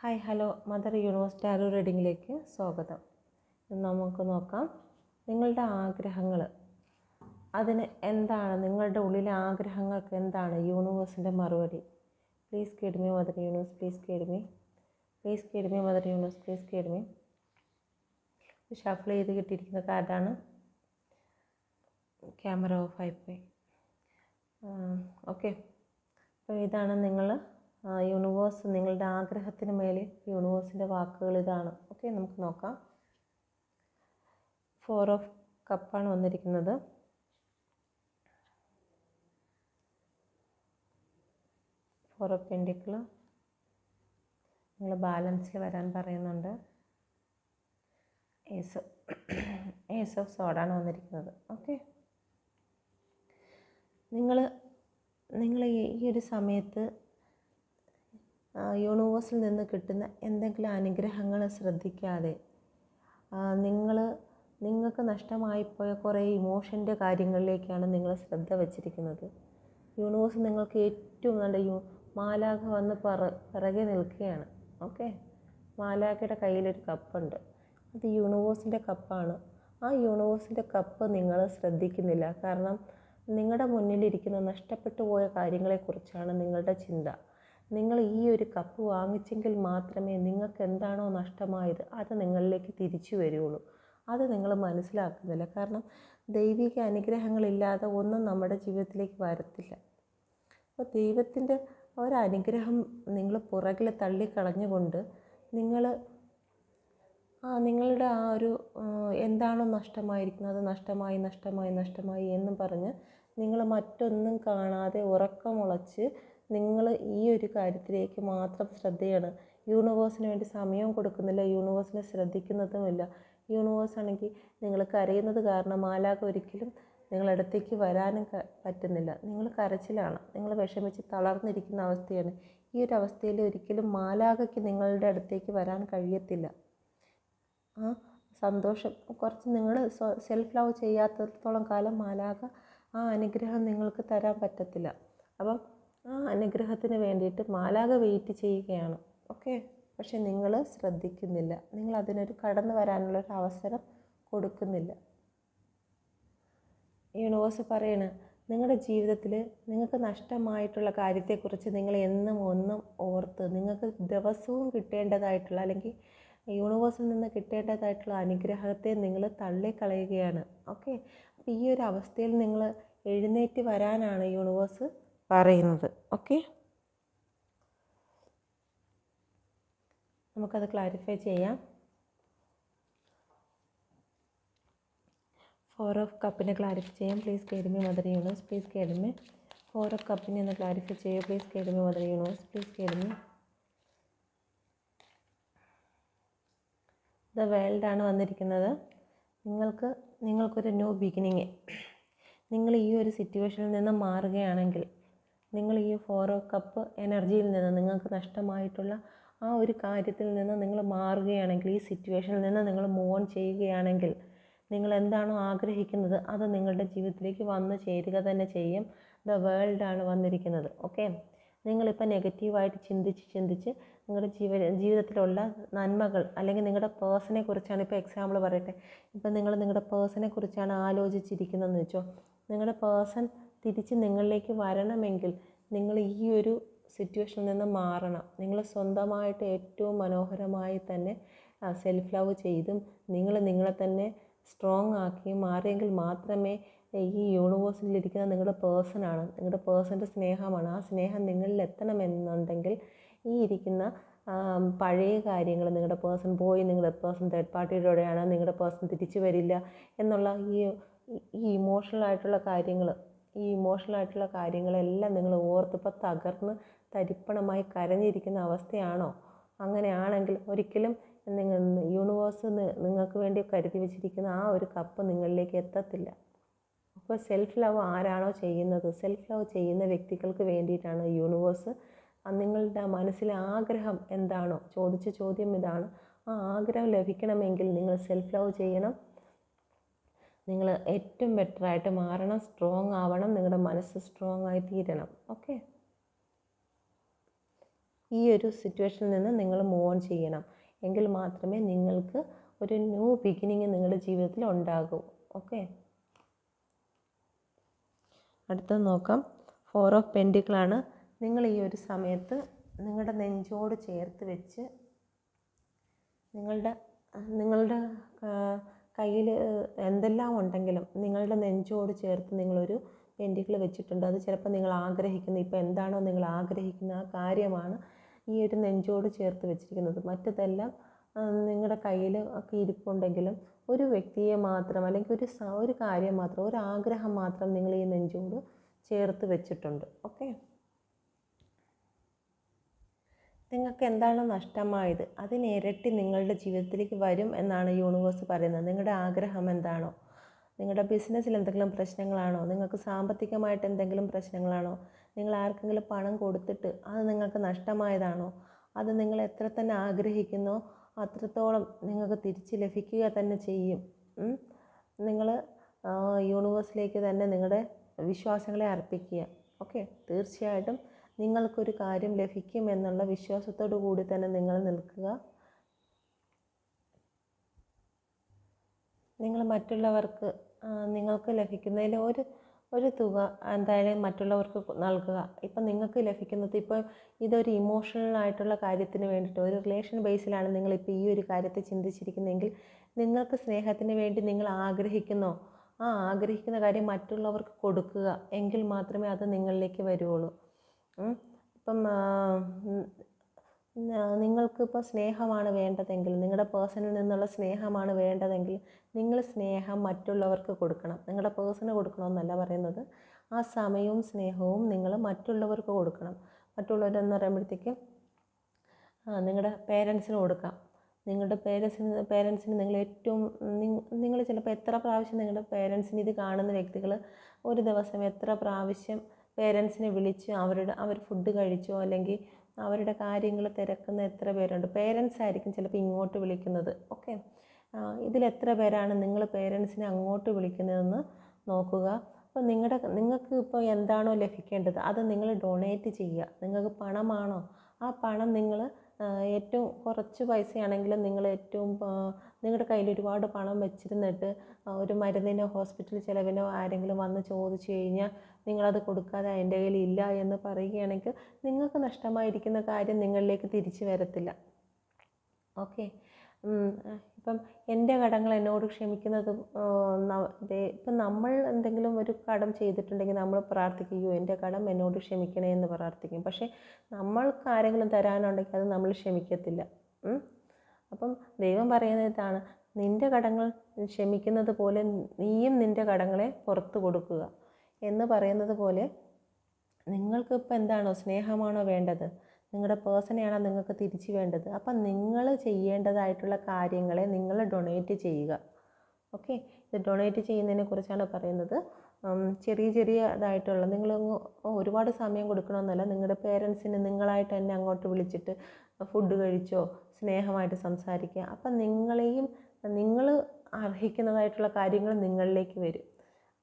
Hi hello mother universe tarot റീഡിങ്ങിലേക്ക് സ്വാഗതം. നമുക്ക് നോക്കാം നിങ്ങളുടെ ആഗ്രഹങ്ങൾ. അതിന് എന്താണ് നിങ്ങളുടെ ഉള്ളിലെ ആഗ്രഹങ്ങൾക്ക് എന്താണ് യൂണിവേഴ്സിൻ്റെ മറുപടി? Please guide me mother universe, please guide me, please guide me mother universe, please guide me. Shuffle ചെയ്ത് കിട്ടിയിരിക്കുന്ന കാർഡാണ്. ക്യാമറ ഓഫ് ആയിപ്പോയി. ഓക്കെ, അപ്പോൾ ഇതാണ് നിങ്ങൾ യൂണിവേഴ്സ്, നിങ്ങളുടെ ആഗ്രഹത്തിന് മേലെ യൂണിവേഴ്സിൻ്റെ വാക്കുകൾ ഇതാണ്. ഓക്കെ, നമുക്ക് നോക്കാം. 4 ഓഫ് കപ്പാണ് വന്നിരിക്കുന്നത്. ഫോർ ഓഫ് പെൻഡിക്കിൾ നിങ്ങൾ ബാലൻസിൽ വരാൻ പറയുന്നുണ്ട്. ഏസ് ഓഫ് സോഡാണ് വന്നിരിക്കുന്നത്. ഓക്കെ, നിങ്ങൾ ഈ ഒരു സമയത്ത് യൂണിവേഴ്സിൽ നിന്ന് കിട്ടുന്ന എന്തെങ്കിലും അനുഗ്രഹങ്ങൾ ശ്രദ്ധിക്കാതെ നിങ്ങൾക്ക് നഷ്ടമായിപ്പോയ കുറേ ഇമോഷൻ്റെ കാര്യങ്ങളിലേക്കാണ് നിങ്ങൾ ശ്രദ്ധ വച്ചിരിക്കുന്നത്. യൂണിവേഴ്സ് നിങ്ങൾക്ക് ഏറ്റവും നല്ല മാലാഖ വന്ന് പിറകെ നിൽക്കുകയാണ്. ഓക്കെ, മാലാഖയുടെ കയ്യിലൊരു കപ്പുണ്ട്, അത് യൂണിവേഴ്സിൻ്റെ കപ്പാണ്. ആ യൂണിവേഴ്സിൻ്റെ കപ്പ് നിങ്ങൾ ശ്രദ്ധിക്കുന്നില്ല. കാരണം നിങ്ങളുടെ മുന്നിലിരിക്കുന്ന നഷ്ടപ്പെട്ടു പോയ കാര്യങ്ങളെക്കുറിച്ചാണ് നിങ്ങളുടെ ചിന്ത. നിങ്ങൾ ഈ ഒരു കപ്പ് വാങ്ങിച്ചെങ്കിൽ മാത്രമേ നിങ്ങൾക്ക് എന്താണോ നഷ്ടമായത് അത് നിങ്ങളിലേക്ക് തിരിച്ചു വരികയുള്ളൂ. അത് നിങ്ങൾ മനസ്സിലാക്കുന്നില്ല. കാരണം ദൈവിക അനുഗ്രഹങ്ങളില്ലാതെ ഒന്നും നമ്മുടെ ജീവിതത്തിലേക്ക് വരത്തില്ല. അപ്പോൾ ദൈവത്തിൻ്റെ ഒരനുഗ്രഹം നിങ്ങൾ പുറകിൽ തള്ളിക്കളഞ്ഞുകൊണ്ട് നിങ്ങളുടെ ആ ഒരു എന്താണോ നഷ്ടമായിരിക്കുന്നത് അത് നഷ്ടമായി എന്നും പറഞ്ഞ് നിങ്ങൾ മറ്റൊന്നും കാണാതെ ഉറക്കമുളച്ച് നിങ്ങൾ ഈ ഒരു കാര്യത്തിലേക്ക് മാത്രം ശ്രദ്ധയാണ്. യൂണിവേഴ്സിന് വേണ്ടി സമയം കൊടുക്കുന്നില്ല, യൂണിവേഴ്സിനെ ശ്രദ്ധിക്കുന്നതുമില്ല. യൂണിവേഴ്സ് ആണെങ്കിൽ നിങ്ങൾ കരയുന്നത് കാരണം മാലാഖ ഒരിക്കലും നിങ്ങളടുത്തേക്ക് വരാനും പറ്റുന്നില്ല. നിങ്ങൾ കരച്ചിലാണ്, നിങ്ങൾ വിഷമിച്ച് തളർന്നിരിക്കുന്ന അവസ്ഥയാണ്. ഈ ഒരു അവസ്ഥയിൽ ഒരിക്കലും മാലാഖയ്ക്ക് നിങ്ങളുടെ അടുത്തേക്ക് വരാൻ കഴിയത്തില്ല. സന്തോഷം കുറച്ച് നിങ്ങൾ സെൽഫ് ലവ് ചെയ്യാത്തിടത്തോളം കാലം മാലാഖ ആ അനുഗ്രഹം നിങ്ങൾക്ക് തരാൻ പറ്റത്തില്ല. അപ്പം ആ അനുഗ്രഹത്തിന് വേണ്ടിയിട്ട് മാലാഖ വെയിറ്റ് ചെയ്യുകയാണ്. ഓക്കെ, പക്ഷെ നിങ്ങൾ ശ്രദ്ധിക്കുന്നില്ല, നിങ്ങൾ അതിനൊരു കടന്നു വരാനുള്ളൊരു അവസരം കൊടുക്കുന്നില്ല. യൂണിവേഴ്സ് പറയണ നിങ്ങളുടെ ജീവിതത്തിൽ നിങ്ങൾക്ക് നഷ്ടമായിട്ടുള്ള കാര്യത്തെക്കുറിച്ച് നിങ്ങൾ എന്നും ഒന്നും ഓർത്ത് നിങ്ങൾക്ക് ദിവസവും കിട്ടേണ്ടതായിട്ടുള്ള അല്ലെങ്കിൽ യൂണിവേഴ്സിൽ നിന്ന് കിട്ടേണ്ടതായിട്ടുള്ള അനുഗ്രഹത്തെ നിങ്ങൾ തള്ളിക്കളയുകയാണ്. ഓക്കെ, അപ്പോൾ ഈ ഒരു അവസ്ഥയിൽ നിങ്ങൾ എഴുന്നേറ്റ് വരാനാണ് യൂണിവേഴ്സ് പറയുന്നത്. ഓക്കെ, നമുക്കത് ക്ലാരിഫൈ ചെയ്യാം. 4 ഓഫ് കപ്പിനെ ക്ലാരിഫൈ ചെയ്യാം. Please guide me mother universe, please guide me. 4 of കപ്പിനെ ഒന്ന് ക്ലാരിഫൈ ചെയ്യുക. Please guide me mother universe, please guide me. The വേൾഡാണ് വന്നിരിക്കുന്നത്. നിങ്ങൾക്കൊരു ന്യൂ ബിഗിനിങ്. നിങ്ങൾ ഈ ഒരു സിറ്റുവേഷനിൽ നിന്ന് മാറുകയാണെങ്കിൽ, നിങ്ങൾ ഈ 4 ഓഫ് കപ്പ് എനർജിയിൽ നിന്ന് നിങ്ങൾക്ക് നഷ്ടമായിട്ടുള്ള ആ ഒരു കാര്യത്തിൽ നിന്ന് നിങ്ങൾ മാറുകയാണെങ്കിൽ, ഈ സിറ്റുവേഷനിൽ നിന്ന് നിങ്ങൾ മൂവ് ഓൺ ചെയ്യുകയാണെങ്കിൽ, നിങ്ങൾ എന്താണോ ആഗ്രഹിക്കുന്നത് അത് നിങ്ങളുടെ ജീവിതത്തിലേക്ക് വന്നു ചേരുക തന്നെ ചെയ്യും. ദ വേൾഡാണ് വന്നിരിക്കുന്നത്. ഓക്കെ, നിങ്ങളിപ്പോൾ നെഗറ്റീവായിട്ട് ചിന്തിച്ച് നിങ്ങളുടെ ജീവിതത്തിലുള്ള നന്മകൾ അല്ലെങ്കിൽ നിങ്ങളുടെ പേഴ്സണെ കുറിച്ചാണ്, ഇപ്പോൾ എക്സാമ്പിൾ പറയട്ടെ, ഇപ്പം നിങ്ങളുടെ പേഴ്സണെ കുറിച്ചാണ് ആലോചിച്ചിരിക്കുന്നതെന്ന് വെച്ചോ. നിങ്ങളുടെ പേഴ്സൺ തിരിച്ച് നിങ്ങളിലേക്ക് വരണമെങ്കിൽ നിങ്ങൾ ഈ ഒരു സിറ്റുവേഷനിൽ നിന്ന് മാറണം. നിങ്ങൾ സ്വന്തമായിട്ട് ഏറ്റവും മനോഹരമായി തന്നെ സെൽഫ് ലവ് ചെയ്തും നിങ്ങളെ തന്നെ സ്ട്രോങ് ആക്കി മാറിയെങ്കിൽ മാത്രമേ ഈ യൂണിവേഴ്സിലിരിക്കുന്ന നിങ്ങളുടെ പേഴ്സണാണ്, നിങ്ങളുടെ പേഴ്സൻ്റെ സ്നേഹമാണ്. ആ സ്നേഹം നിങ്ങളിൽ എത്തണമെന്നുണ്ടെങ്കിൽ ഈ ഇരിക്കുന്ന പഴയ കാര്യങ്ങൾ, നിങ്ങളുടെ പേഴ്സൺ പോയി, നിങ്ങളുടെ പേഴ്സൺ തേർഡ് പാർട്ടിയുടെയാണ്, നിങ്ങളുടെ പേഴ്സൺ തിരിച്ചു വരില്ല എന്നുള്ള ഈ ഇമോഷണൽ ആയിട്ടുള്ള കാര്യങ്ങളെല്ലാം നിങ്ങൾ ഓർത്തിപ്പോൾ തകർന്ന് തരിപ്പണമായി കരഞ്ഞിരിക്കുന്ന അവസ്ഥയാണോ? അങ്ങനെയാണെങ്കിൽ ഒരിക്കലും യൂണിവേഴ്സ് നിങ്ങൾക്ക് വേണ്ടി കരുതി വെച്ചിരിക്കുന്ന ആ ഒരു കപ്പ് നിങ്ങളിലേക്ക് എത്തത്തില്ല. അപ്പോൾ സെൽഫ് ലവ് ആരാണോ ചെയ്യുന്നത്, സെൽഫ് ലവ് ചെയ്യുന്ന വ്യക്തികൾക്ക് വേണ്ടിയിട്ടാണ് യൂണിവേഴ്സ് നിങ്ങളുടെ മനസ്സിലെ ആഗ്രഹം എന്താണോ, ചോദിച്ച ചോദ്യം ഇതാണ്. ആ ആഗ്രഹം ലഭിക്കണമെങ്കിൽ നിങ്ങൾ സെൽഫ് ലവ് ചെയ്യണം, നിങ്ങൾ ഏറ്റവും ബെറ്ററായിട്ട് മാറണം, സ്ട്രോങ് ആവണം, നിങ്ങളുടെ മനസ്സ് സ്ട്രോങ് ആയി തീരണം. ഓക്കെ, ഈ ഒരു സിറ്റുവേഷനിൽ നിന്ന് നിങ്ങൾ മൂവ് ഓൺ ചെയ്യണം. എങ്കിൽ മാത്രമേ നിങ്ങൾക്ക് ഒരു ന്യൂ ബിഗിനിങ് നിങ്ങളുടെ ജീവിതത്തിൽ ഉണ്ടാകൂ. ഓക്കെ, അടുത്തത് നോക്കാം. 4 ഓഫ് പെൻറ്റിക്കിളാണ്. നിങ്ങൾ ഈ ഒരു സമയത്ത് നിങ്ങളുടെ നെഞ്ചോട് ചേർത്ത് വെച്ച് നിങ്ങളുടെ കയ്യിൽ എന്തെല്ലാം ഉണ്ടെങ്കിലും നിങ്ങളുടെ നെഞ്ചോട് ചേർത്ത് നിങ്ങളൊരു പെൻറ്റിക്കിൾ വെച്ചിട്ടുണ്ട്. അത് ചിലപ്പോൾ നിങ്ങൾ ആഗ്രഹിക്കുന്ന, ഇപ്പോൾ എന്താണോ നിങ്ങൾ ആഗ്രഹിക്കുന്ന ആ കാര്യമാണ് ഈ ഒരു നെഞ്ചോട് ചേർത്ത് വെച്ചിരിക്കുന്നത്. മറ്റതെല്ലാം നിങ്ങളുടെ കയ്യിൽ ഒക്കെ ഇരിപ്പുണ്ടെങ്കിലും ഒരു വ്യക്തിയെ മാത്രം, അല്ലെങ്കിൽ ഒരു കാര്യം മാത്രം, ഒരു ആഗ്രഹം മാത്രം നിങ്ങൾ ഈ നെഞ്ചോട് ചേർത്ത് വെച്ചിട്ടുണ്ട്. ഓക്കെ, നിങ്ങൾക്ക് എന്താണോ നഷ്ടമായത് അതിന് ഇരട്ടി നിങ്ങളുടെ ജീവിതത്തിലേക്ക് വരും എന്നാണ് യൂണിവേഴ്സ് പറയുന്നത്. നിങ്ങളുടെ ആഗ്രഹം എന്താണോ, നിങ്ങളുടെ ബിസിനസ്സിൽ എന്തെങ്കിലും പ്രശ്നങ്ങളാണോ, നിങ്ങൾക്ക് സാമ്പത്തികമായിട്ട് എന്തെങ്കിലും പ്രശ്നങ്ങളാണോ, നിങ്ങൾ ആർക്കെങ്കിലും പണം കൊടുത്തിട്ട് അത് നിങ്ങൾക്ക് നഷ്ടമായതാണോ, അത് നിങ്ങൾ എത്ര തന്നെ ആഗ്രഹിക്കുന്നോ അത്രത്തോളം നിങ്ങൾക്ക് തിരിച്ച് ലഭിക്കുക തന്നെ ചെയ്യും. നിങ്ങൾ യൂണിവേഴ്സിലേക്ക് തന്നെ നിങ്ങളുടെ വിശ്വാസങ്ങളെ അർപ്പിക്കുക. ഓക്കെ, തീർച്ചയായിട്ടും നിങ്ങൾക്കൊരു കാര്യം ലഭിക്കും എന്നുള്ള വിശ്വാസത്തോടു കൂടി തന്നെ നിങ്ങൾ നിൽക്കുക. നിങ്ങൾ മറ്റുള്ളവർക്ക് നിങ്ങൾക്ക് ലഭിക്കുന്നതിൽ ഒരു തുക എന്തായാലും മറ്റുള്ളവർക്ക് നൽകുക. ഇപ്പം നിങ്ങൾക്ക് ലഭിക്കുന്നത്, ഇപ്പോൾ ഇതൊരു ഇമോഷണൽ ആയിട്ടുള്ള കാര്യത്തിന് വേണ്ടിയിട്ട്, ഒരു റിലേഷൻ ബേസിലാണ് നിങ്ങളിപ്പോൾ ഈ ഒരു കാര്യത്തെ ചിന്തിച്ചിരിക്കുന്നതെങ്കിൽ, നിങ്ങൾക്ക് സ്നേഹത്തിന് വേണ്ടി നിങ്ങൾ ആഗ്രഹിക്കുന്നോ ആ ആഗ്രഹിക്കുന്ന കാര്യം മറ്റുള്ളവർക്ക് കൊടുക്കുക. എങ്കിൽ മാത്രമേ അത് നിങ്ങളിലേക്ക് വരുള്ളൂ. ഇപ്പം നിങ്ങൾക്കിപ്പോൾ സ്നേഹമാണ് വേണ്ടതെങ്കിൽ, നിങ്ങളുടെ പേഴ്സണിൽ നിന്നുള്ള സ്നേഹമാണ് വേണ്ടതെങ്കിൽ നിങ്ങൾ സ്നേഹം മറ്റുള്ളവർക്ക് കൊടുക്കണം. നിങ്ങളുടെ പേഴ്സണ് കൊടുക്കണമെന്നല്ല പറയുന്നത്. ആ സമയവും സ്നേഹവും നിങ്ങൾ മറ്റുള്ളവർക്ക് കൊടുക്കണം. മറ്റുള്ളവരെന്ന് പറയുമ്പോഴത്തേക്കും നിങ്ങളുടെ പേരൻസിന് കൊടുക്കാം. നിങ്ങളുടെ പേരൻസിന് നിങ്ങൾ ഏറ്റവും നിങ്ങൾ ചിലപ്പോൾ എത്ര പ്രാവശ്യം നിങ്ങളുടെ പേരൻസിന്, ഇത് കാണുന്ന വ്യക്തികൾ ഒരു ദിവസം എത്ര പ്രാവശ്യം പേരൻസിനെ വിളിച്ച് അവർ ഫുഡ് കഴിച്ചോ അല്ലെങ്കിൽ അവരുടെ കാര്യങ്ങൾ തിരക്കുന്ന എത്ര പേരുണ്ട്. പേരൻസ് ആയിരിക്കും ചിലപ്പോൾ ഇങ്ങോട്ട് വിളിക്കുന്നത്. ഓക്കെ, ഇതിലെത്ര പേരാണ് നിങ്ങൾ പേരൻസിനെ അങ്ങോട്ട് വിളിക്കുന്നതെന്ന് നോക്കുക. അപ്പോൾ നിങ്ങൾക്ക് ഇപ്പോൾ എന്താണോ ലഭിക്കേണ്ടത് അത് നിങ്ങൾ ഡൊണേറ്റ് ചെയ്യുക. നിങ്ങൾക്ക് പണമാണോ, ആ പണം നിങ്ങൾ ഏറ്റവും കുറച്ച് പൈസയാണെങ്കിലും നിങ്ങൾ നിങ്ങളുടെ കയ്യിൽ ഒരുപാട് പണം വെച്ചിരുന്നിട്ട് ഒരു മരുന്നിനോ ഹോസ്പിറ്റൽ ചിലവിനോ ആരെങ്കിലും വന്ന് ചോദിച്ചു കഴിഞ്ഞാൽ നിങ്ങളത് കൊടുക്കാതെ എൻ്റെ കയ്യിൽ ഇല്ല എന്ന് പറയുകയാണെങ്കിൽ നിങ്ങൾക്ക് നഷ്ടമായിരിക്കുന്ന കാര്യം നിങ്ങളിലേക്ക് തിരിച്ചു വരത്തില്ല. ഓക്കെ, ഇപ്പം എൻ്റെ കടങ്ങൾ എന്നോട് ക്ഷമിക്കുന്നത്, ഇപ്പം നമ്മൾ എന്തെങ്കിലും ഒരു കടം ചെയ്തിട്ടുണ്ടെങ്കിൽ നമ്മൾ പ്രാർത്ഥിക്കുകയോ എൻ്റെ കടം എന്നോട് ക്ഷമിക്കണേ എന്ന് പ്രാർത്ഥിക്കും. പക്ഷേ നമ്മൾക്ക് ആരെങ്കിലും തരാനുണ്ടെങ്കിൽ അത് നമ്മൾ ക്ഷമിക്കത്തില്ല. അപ്പം ദൈവം പറയുന്നത് ഇതാണ്, നിൻ്റെ കടങ്ങൾ ക്ഷമിക്കുന്നത് പോലെ നീയും നിൻ്റെ കടങ്ങളെ പുറത്ത് കൊടുക്കുക എന്ന് പറയുന്നത് പോലെ, നിങ്ങൾക്കിപ്പോൾ എന്താണോ, സ്നേഹമാണോ വേണ്ടത്, നിങ്ങളുടെ പേഴ്സണെയാണോ നിങ്ങൾക്ക് തിരിച്ചു വേണ്ടത്, അപ്പം നിങ്ങൾ ചെയ്യേണ്ടതായിട്ടുള്ള കാര്യങ്ങളെ നിങ്ങൾ ഡൊണേറ്റ് ചെയ്യുക. ഓക്കെ, ഇത് ഡൊണേറ്റ് ചെയ്യുന്നതിനെ കുറിച്ചാണ് പറയുന്നത്. ചെറിയതായിട്ടുള്ള, നിങ്ങൾ ഒരുപാട് സമയം കൊടുക്കണമെന്നല്ല. നിങ്ങളുടെ പേരൻസിന് നിങ്ങളായിട്ട് തന്നെ അങ്ങോട്ട് വിളിച്ചിട്ട് ഫുഡ് കഴിച്ചോ, സ്നേഹമായിട്ട് സംസാരിക്കുക. അപ്പം നിങ്ങൾ അർഹിക്കുന്നതായിട്ടുള്ള കാര്യങ്ങൾ നിങ്ങളിലേക്ക് വരും.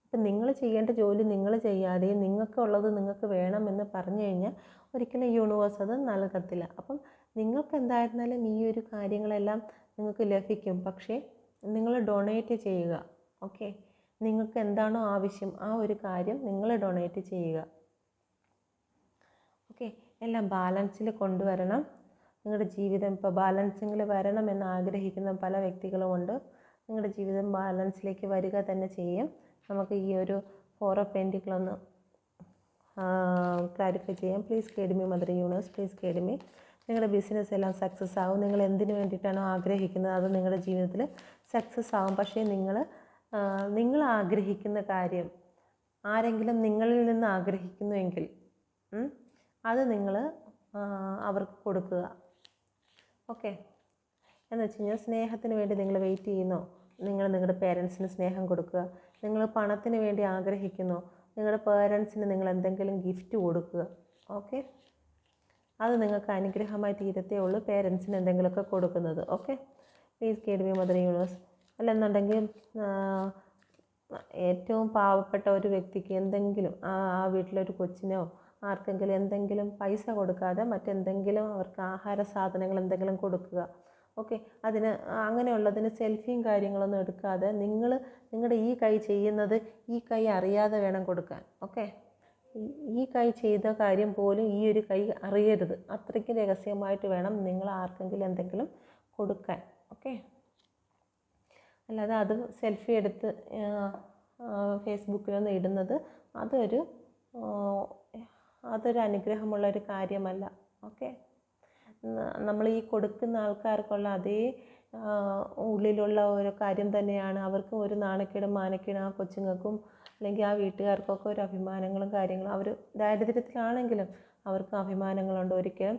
അപ്പം നിങ്ങൾ ചെയ്യേണ്ട ജോലി നിങ്ങൾ ചെയ്യാതെയും നിങ്ങൾക്കുള്ളത് നിങ്ങൾക്ക് വേണമെന്ന് പറഞ്ഞു കഴിഞ്ഞാൽ ഒരിക്കലും യൂണിവേഴ്സ് അത് നൽകത്തില്ല. അപ്പം നിങ്ങൾക്ക് എന്തായിരുന്നാലും ഈ ഒരു കാര്യങ്ങളെല്ലാം നിങ്ങൾക്ക് ലഭിക്കും. പക്ഷേ നിങ്ങൾ ഡൊണേറ്റ് ചെയ്യുക. ഓക്കെ, നിങ്ങൾക്ക് എന്താണോ ആവശ്യം ആ ഒരു കാര്യം നിങ്ങൾ ഡൊണേറ്റ് ചെയ്യുക. ഓക്കെ, എല്ലാം ബാലൻസിൽ കൊണ്ടുവരണം. നിങ്ങളുടെ ജീവിതം ഇപ്പോൾ ബാലൻസിങ്ങിൽ വരണമെന്ന് ആഗ്രഹിക്കുന്ന പല വ്യക്തികളുമുണ്ട്. നിങ്ങളുടെ ജീവിതം ബാലൻസിലേക്ക് വരിക തന്നെ ചെയ്യും. നമുക്ക് ഈ ഒരു 4 ഓഫ് പെൻറ്റിക്കിൾ ഒന്ന് ക്ലാരിഫൈ ചെയ്യാം. Please guide me mother universe, please guide me. നിങ്ങളുടെ ബിസിനസ് എല്ലാം സക്സസ് ആവും. നിങ്ങൾ എന്തിനു വേണ്ടിയിട്ടാണോ ആഗ്രഹിക്കുന്നത് അത് നിങ്ങളുടെ ജീവിതത്തിൽ സക്സസ് ആവും. പക്ഷേ നിങ്ങൾ ആഗ്രഹിക്കുന്ന കാര്യം ആരെങ്കിലും നിങ്ങളിൽ നിന്ന് ആഗ്രഹിക്കുന്നുവെങ്കിൽ അത് നിങ്ങൾ അവർക്ക് കൊടുക്കുക. ഓക്കെ, എന്ന് വെച്ച് കഴിഞ്ഞാൽ സ്നേഹത്തിന് വേണ്ടി നിങ്ങൾ വെയിറ്റ് ചെയ്യുന്നോ, നിങ്ങൾ നിങ്ങളുടെ പേരൻസിന് സ്നേഹം കൊടുക്കുക. നിങ്ങൾ പണത്തിന് വേണ്ടി ആഗ്രഹിക്കുന്നോ, നിങ്ങളുടെ പേരൻസിന് നിങ്ങൾ എന്തെങ്കിലും ഗിഫ്റ്റ് കൊടുക്കുക. ഓക്കെ, അത് നിങ്ങൾക്ക് അനുഗ്രഹമായി തീരത്തേ ഉള്ളൂ പേരൻസിന് എന്തെങ്കിലുമൊക്കെ കൊടുക്കുന്നത്. Okay, please guide me mother universe. അല്ലെന്നുണ്ടെങ്കിൽ ഏറ്റവും പാവപ്പെട്ട ഒരു വ്യക്തിക്ക് എന്തെങ്കിലും, ആ വീട്ടിലൊരു കൊച്ചിനോ ആർക്കെങ്കിലും എന്തെങ്കിലും പൈസ കൊടുക്കാതെ മറ്റെന്തെങ്കിലും അവർക്ക് ആഹാര സാധനങ്ങൾ എന്തെങ്കിലും കൊടുക്കുക. ഓക്കെ, അതിന് അങ്ങനെയുള്ളതിന് സെൽഫിയും കാര്യങ്ങളൊന്നും എടുക്കാതെ നിങ്ങളുടെ ഈ കൈ ചെയ്യുന്നത് ഈ കൈ അറിയാതെ വേണം കൊടുക്കാൻ. ഓക്കെ, ഈ കൈ ചെയ്ത കാര്യം പോലും ഈ ഒരു കൈ അറിയരുത്. അത്രയ്ക്ക് രഹസ്യമായിട്ട് വേണം നിങ്ങൾ ആർക്കെങ്കിലും എന്തെങ്കിലും കൊടുക്കാൻ. ഓക്കെ, അല്ലാതെ അത് സെൽഫി എടുത്ത് ഫേസ്ബുക്കിലൊന്നും ഇടുന്നത് അതൊരു അനുഗ്രഹമുള്ളൊരു കാര്യമല്ല. ഓക്കെ, നമ്മൾ ഈ കൊടുക്കുന്ന ആൾക്കാർക്കുള്ള അതേ ഉള്ളിലുള്ള ഒരു കാര്യം തന്നെയാണ് അവർക്കും ഒരു നാണക്കേടും മാനക്കേടും ആ കൊച്ചുങ്ങൾക്കും അല്ലെങ്കിൽ ആ വീട്ടുകാർക്കൊക്കെ ഒരു അഭിമാനങ്ങളും കാര്യങ്ങളും. അവർ ദാരിദ്ര്യത്തിലാണെങ്കിലും അവർക്ക് അഭിമാനങ്ങളുണ്ട്. ഒരിക്കലും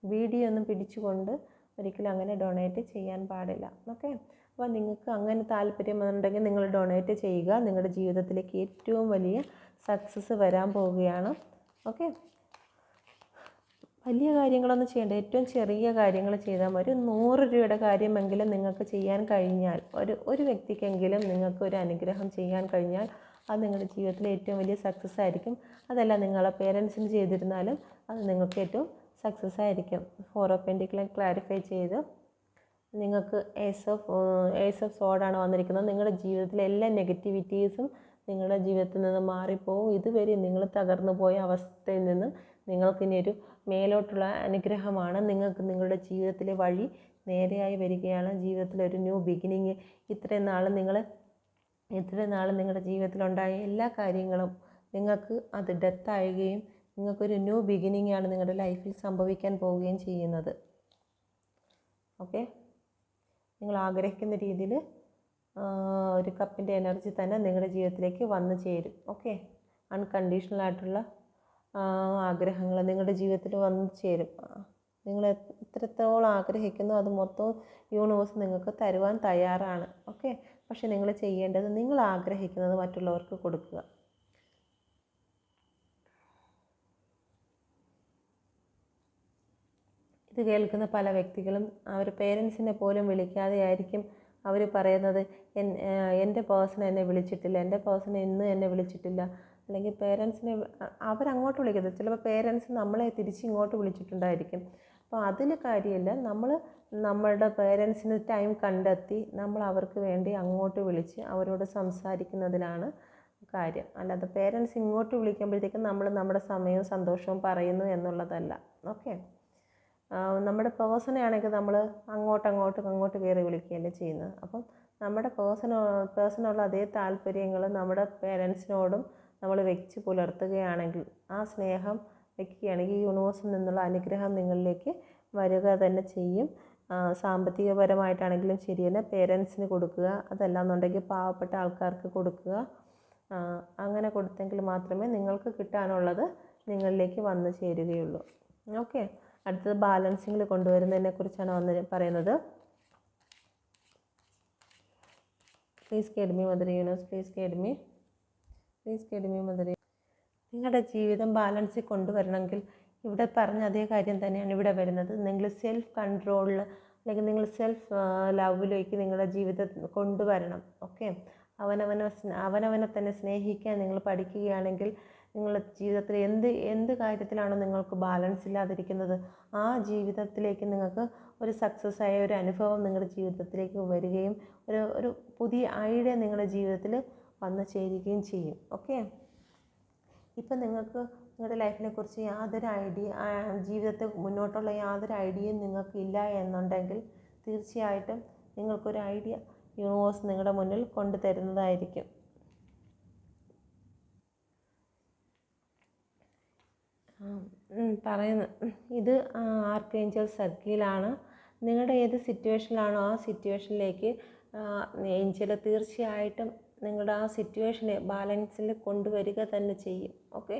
വീഡിയോ ഒന്നും പിടിച്ചുകൊണ്ട് ഒരിക്കലും അങ്ങനെ ഡൊണേറ്റ് ചെയ്യാൻ പാടില്ല. ഓക്കെ, അപ്പോൾ നിങ്ങൾക്ക് അങ്ങനെ താല്പര്യമുണ്ടെങ്കിൽ നിങ്ങൾ ഡൊണേറ്റ് ചെയ്യുക. നിങ്ങളുടെ ജീവിതത്തിലേക്ക് ഏറ്റവും വലിയ സക്സസ് വരാൻ പോവുകയാണ്. ഓക്കെ, വലിയ കാര്യങ്ങളൊന്നും ചെയ്യേണ്ട, ഏറ്റവും ചെറിയ കാര്യങ്ങൾ ചെയ്താൽ മതി. 100 രൂപയുടെ കാര്യമെങ്കിലും നിങ്ങൾക്ക് ചെയ്യാൻ കഴിഞ്ഞാൽ, ഒരു വ്യക്തിക്കെങ്കിലും നിങ്ങൾക്ക് ഒരു അനുഗ്രഹം ചെയ്യാൻ കഴിഞ്ഞാൽ അത് നിങ്ങളുടെ ജീവിതത്തിലെ ഏറ്റവും വലിയ സക്സസ് ആയിരിക്കും. അതല്ല നിങ്ങളെ പേരൻസിന് ചെയ്തിരുന്നാലും അത് നിങ്ങൾക്ക് ഏറ്റവും സക്സസ് ആയിരിക്കും. 4 ഓഫ് പെൻറ്റിക്കിൾ ക്ലാരിഫൈ ചെയ്ത് നിങ്ങൾക്ക് ഏസ് ഓഫ് സോഡാണ് വന്നിരിക്കുന്നത്. നിങ്ങളുടെ ജീവിതത്തിലെ എല്ലാ നെഗറ്റിവിറ്റീസും നിങ്ങളുടെ ജീവിതത്തിൽ നിന്ന് മാറിപ്പോവും. ഇതുവരെ നിങ്ങൾ തകർന്നു പോയ അവസ്ഥയിൽ നിന്ന് നിങ്ങൾക്കിനി ഒരു മേലോട്ടുള്ള അനുഗ്രഹമാണ്. നിങ്ങൾക്ക് നിങ്ങളുടെ ജീവിതത്തിലെ വഴി നേരെയായി വരികയാണ്. ജീവിതത്തിലൊരു ന്യൂ ബിഗിനിങ്. ഇത്രയും നാൾ നിങ്ങളുടെ ജീവിതത്തിലുണ്ടായ എല്ലാ കാര്യങ്ങളും നിങ്ങൾക്ക് അത് ഡെത്താവുകയും നിങ്ങൾക്കൊരു ന്യൂ ബിഗിനിങ് ആണ് നിങ്ങളുടെ ലൈഫിൽ സംഭവിക്കാൻ പോവുകയും ചെയ്യുന്നത്. ഓക്കെ, നിങ്ങൾ ആഗ്രഹിക്കുന്ന രീതിയിൽ ഒരു കപ്പിൻ്റെ എനർജി തന്നെ നിങ്ങളുടെ ജീവിതത്തിലേക്ക് വന്നു ചേരും. ഓക്കെ, അൺകണ്ടീഷണലായിട്ടുള്ള ആഗ്രഹങ്ങൾ നിങ്ങളുടെ ജീവിതത്തിൽ വന്നു ചേരും. നിങ്ങൾ എത്രത്തോളം ആഗ്രഹിക്കുന്നു അത് മൊത്തം യൂണിവേഴ്സ് നിങ്ങൾക്ക് തരുവാൻ തയ്യാറാണ്. ഓക്കെ, പക്ഷെ നിങ്ങൾ ചെയ്യേണ്ടത് നിങ്ങൾ ആഗ്രഹിക്കുന്നത് മറ്റുള്ളവർക്ക് കൊടുക്കുക. ഇത് കേൾക്കുന്ന പല വ്യക്തികളും അവർ പേരൻസിനെ പോലും വിളിക്കാതെ ആയിരിക്കും അവർ പറയുന്നത്, എൻ്റെ പേഴ്സൺ എന്നെ വിളിച്ചിട്ടില്ല, എൻ്റെ പേഴ്സൺ ഇന്ന് എന്നെ വിളിച്ചിട്ടില്ല. അല്ലെങ്കിൽ പേരൻസിനെ അവരങ്ങോട്ട് വിളിക്കുന്നത്, ചിലപ്പോൾ പേരൻസ് നമ്മളെ തിരിച്ചിങ്ങോട്ട് വിളിച്ചിട്ടുണ്ടായിരിക്കും. അപ്പോൾ അതിൽ കാര്യമില്ല. നമ്മളുടെ പേരൻസിന് ടൈം കണ്ടെത്തി നമ്മൾ അവർക്ക് വേണ്ടി അങ്ങോട്ട് വിളിച്ച് അവരോട് സംസാരിക്കുന്നതിലാണ് കാര്യം. അല്ലാതെ പേരൻസ് ഇങ്ങോട്ട് വിളിക്കുമ്പോഴത്തേക്കും നമ്മൾ നമ്മുടെ സമയവും സന്തോഷവും പറയുന്നു എന്നുള്ളതല്ല. ഓക്കെ, നമ്മുടെ പേഴ്സണെ ആണെങ്കിൽ നമ്മൾ അങ്ങോട്ട് കയറി വിളിക്കുകയല്ലേ ചെയ്യുന്നത്. അപ്പം നമ്മുടെ പേഴ്സണുള്ള അതേ താല്പര്യങ്ങൾ നമ്മുടെ പേരൻസിനോടും നമ്മൾ വെച്ച് പുലർത്തുകയാണെങ്കിൽ, ആ സ്നേഹം വയ്ക്കുകയാണെങ്കിൽ യൂണിവേഴ്സിൽ നിന്നുള്ള അനുഗ്രഹം നിങ്ങളിലേക്ക് വരിക തന്നെ ചെയ്യും. സാമ്പത്തികപരമായിട്ടാണെങ്കിലും ശരി തന്നെ പേരൻസിന് കൊടുക്കുക, അതല്ലാന്നുണ്ടെങ്കിൽ പാവപ്പെട്ട ആൾക്കാർക്ക് കൊടുക്കുക. അങ്ങനെ കൊടുത്തെങ്കിൽ മാത്രമേ നിങ്ങൾക്ക് കിട്ടാനുള്ളത് നിങ്ങളിലേക്ക് വന്നു ചേരുകയുള്ളൂ. ഓക്കെ, അടുത്തത് ബാലൻസിങ്ങിൽ കൊണ്ടുവരുന്നതിനെ കുറിച്ചാണ് പറയുന്നത്. Please guide me mother universe, please guide me mother. നിങ്ങളുടെ ജീവിതം ബാലൻസിൽ കൊണ്ടുവരണമെങ്കിൽ ഇവിടെ പറഞ്ഞ അതേ കാര്യം തന്നെയാണ് ഇവിടെ വരുന്നത്. നിങ്ങൾ സെൽഫ് കൺട്രോളിൽ അല്ലെങ്കിൽ നിങ്ങൾ സെൽഫ് ലവിലേക്ക് നിങ്ങളുടെ ജീവിതം കൊണ്ടുവരണം. ഓക്കെ, അവനവനെ തന്നെ സ്നേഹിക്കാൻ നിങ്ങൾ പഠിക്കുകയാണെങ്കിൽ നിങ്ങളുടെ ജീവിതത്തിൽ എന്ത് കാര്യത്തിലാണോ നിങ്ങൾക്ക് ബാലൻസ് ഇല്ലാതിരിക്കുന്നത് ആ ജീവിതത്തിലേക്ക് നിങ്ങൾക്ക് ഒരു സക്സസ് ആയ ഒരു അനുഭവം നിങ്ങളുടെ ജീവിതത്തിലേക്ക് വരികയും ഒരു പുതിയ ഐഡിയ നിങ്ങളുടെ ജീവിതത്തിൽ വന്നു ചേരുകയും ചെയ്യും. ഓക്കെ, ഇപ്പം നിങ്ങൾക്ക് നിങ്ങളുടെ ലൈഫിനെ കുറിച്ച് യാതൊരു ജീവിതത്തെ മുന്നോട്ടുള്ള യാതൊരു ഐഡിയയും നിങ്ങൾക്കില്ല എന്നുണ്ടെങ്കിൽ തീർച്ചയായിട്ടും നിങ്ങൾക്കൊരു ഐഡിയ യൂണിവേഴ്സ് നിങ്ങളുടെ മുന്നിൽ കൊണ്ടുതരുന്നതായിരിക്കും. ഇത് ആർക്കേഞ്ചൽ സർക്കിളാണ്. നിങ്ങളുടെ ഏത് സിറ്റുവേഷനിലാണോ ആ സിറ്റുവേഷനിലേക്ക് ഏഞ്ചൽ തീർച്ചയായിട്ടും നിങ്ങളുടെ ആ സിറ്റുവേഷനെ ബാലൻസിൽ കൊണ്ടുവരിക തന്നെ ചെയ്യും. ഓക്കെ,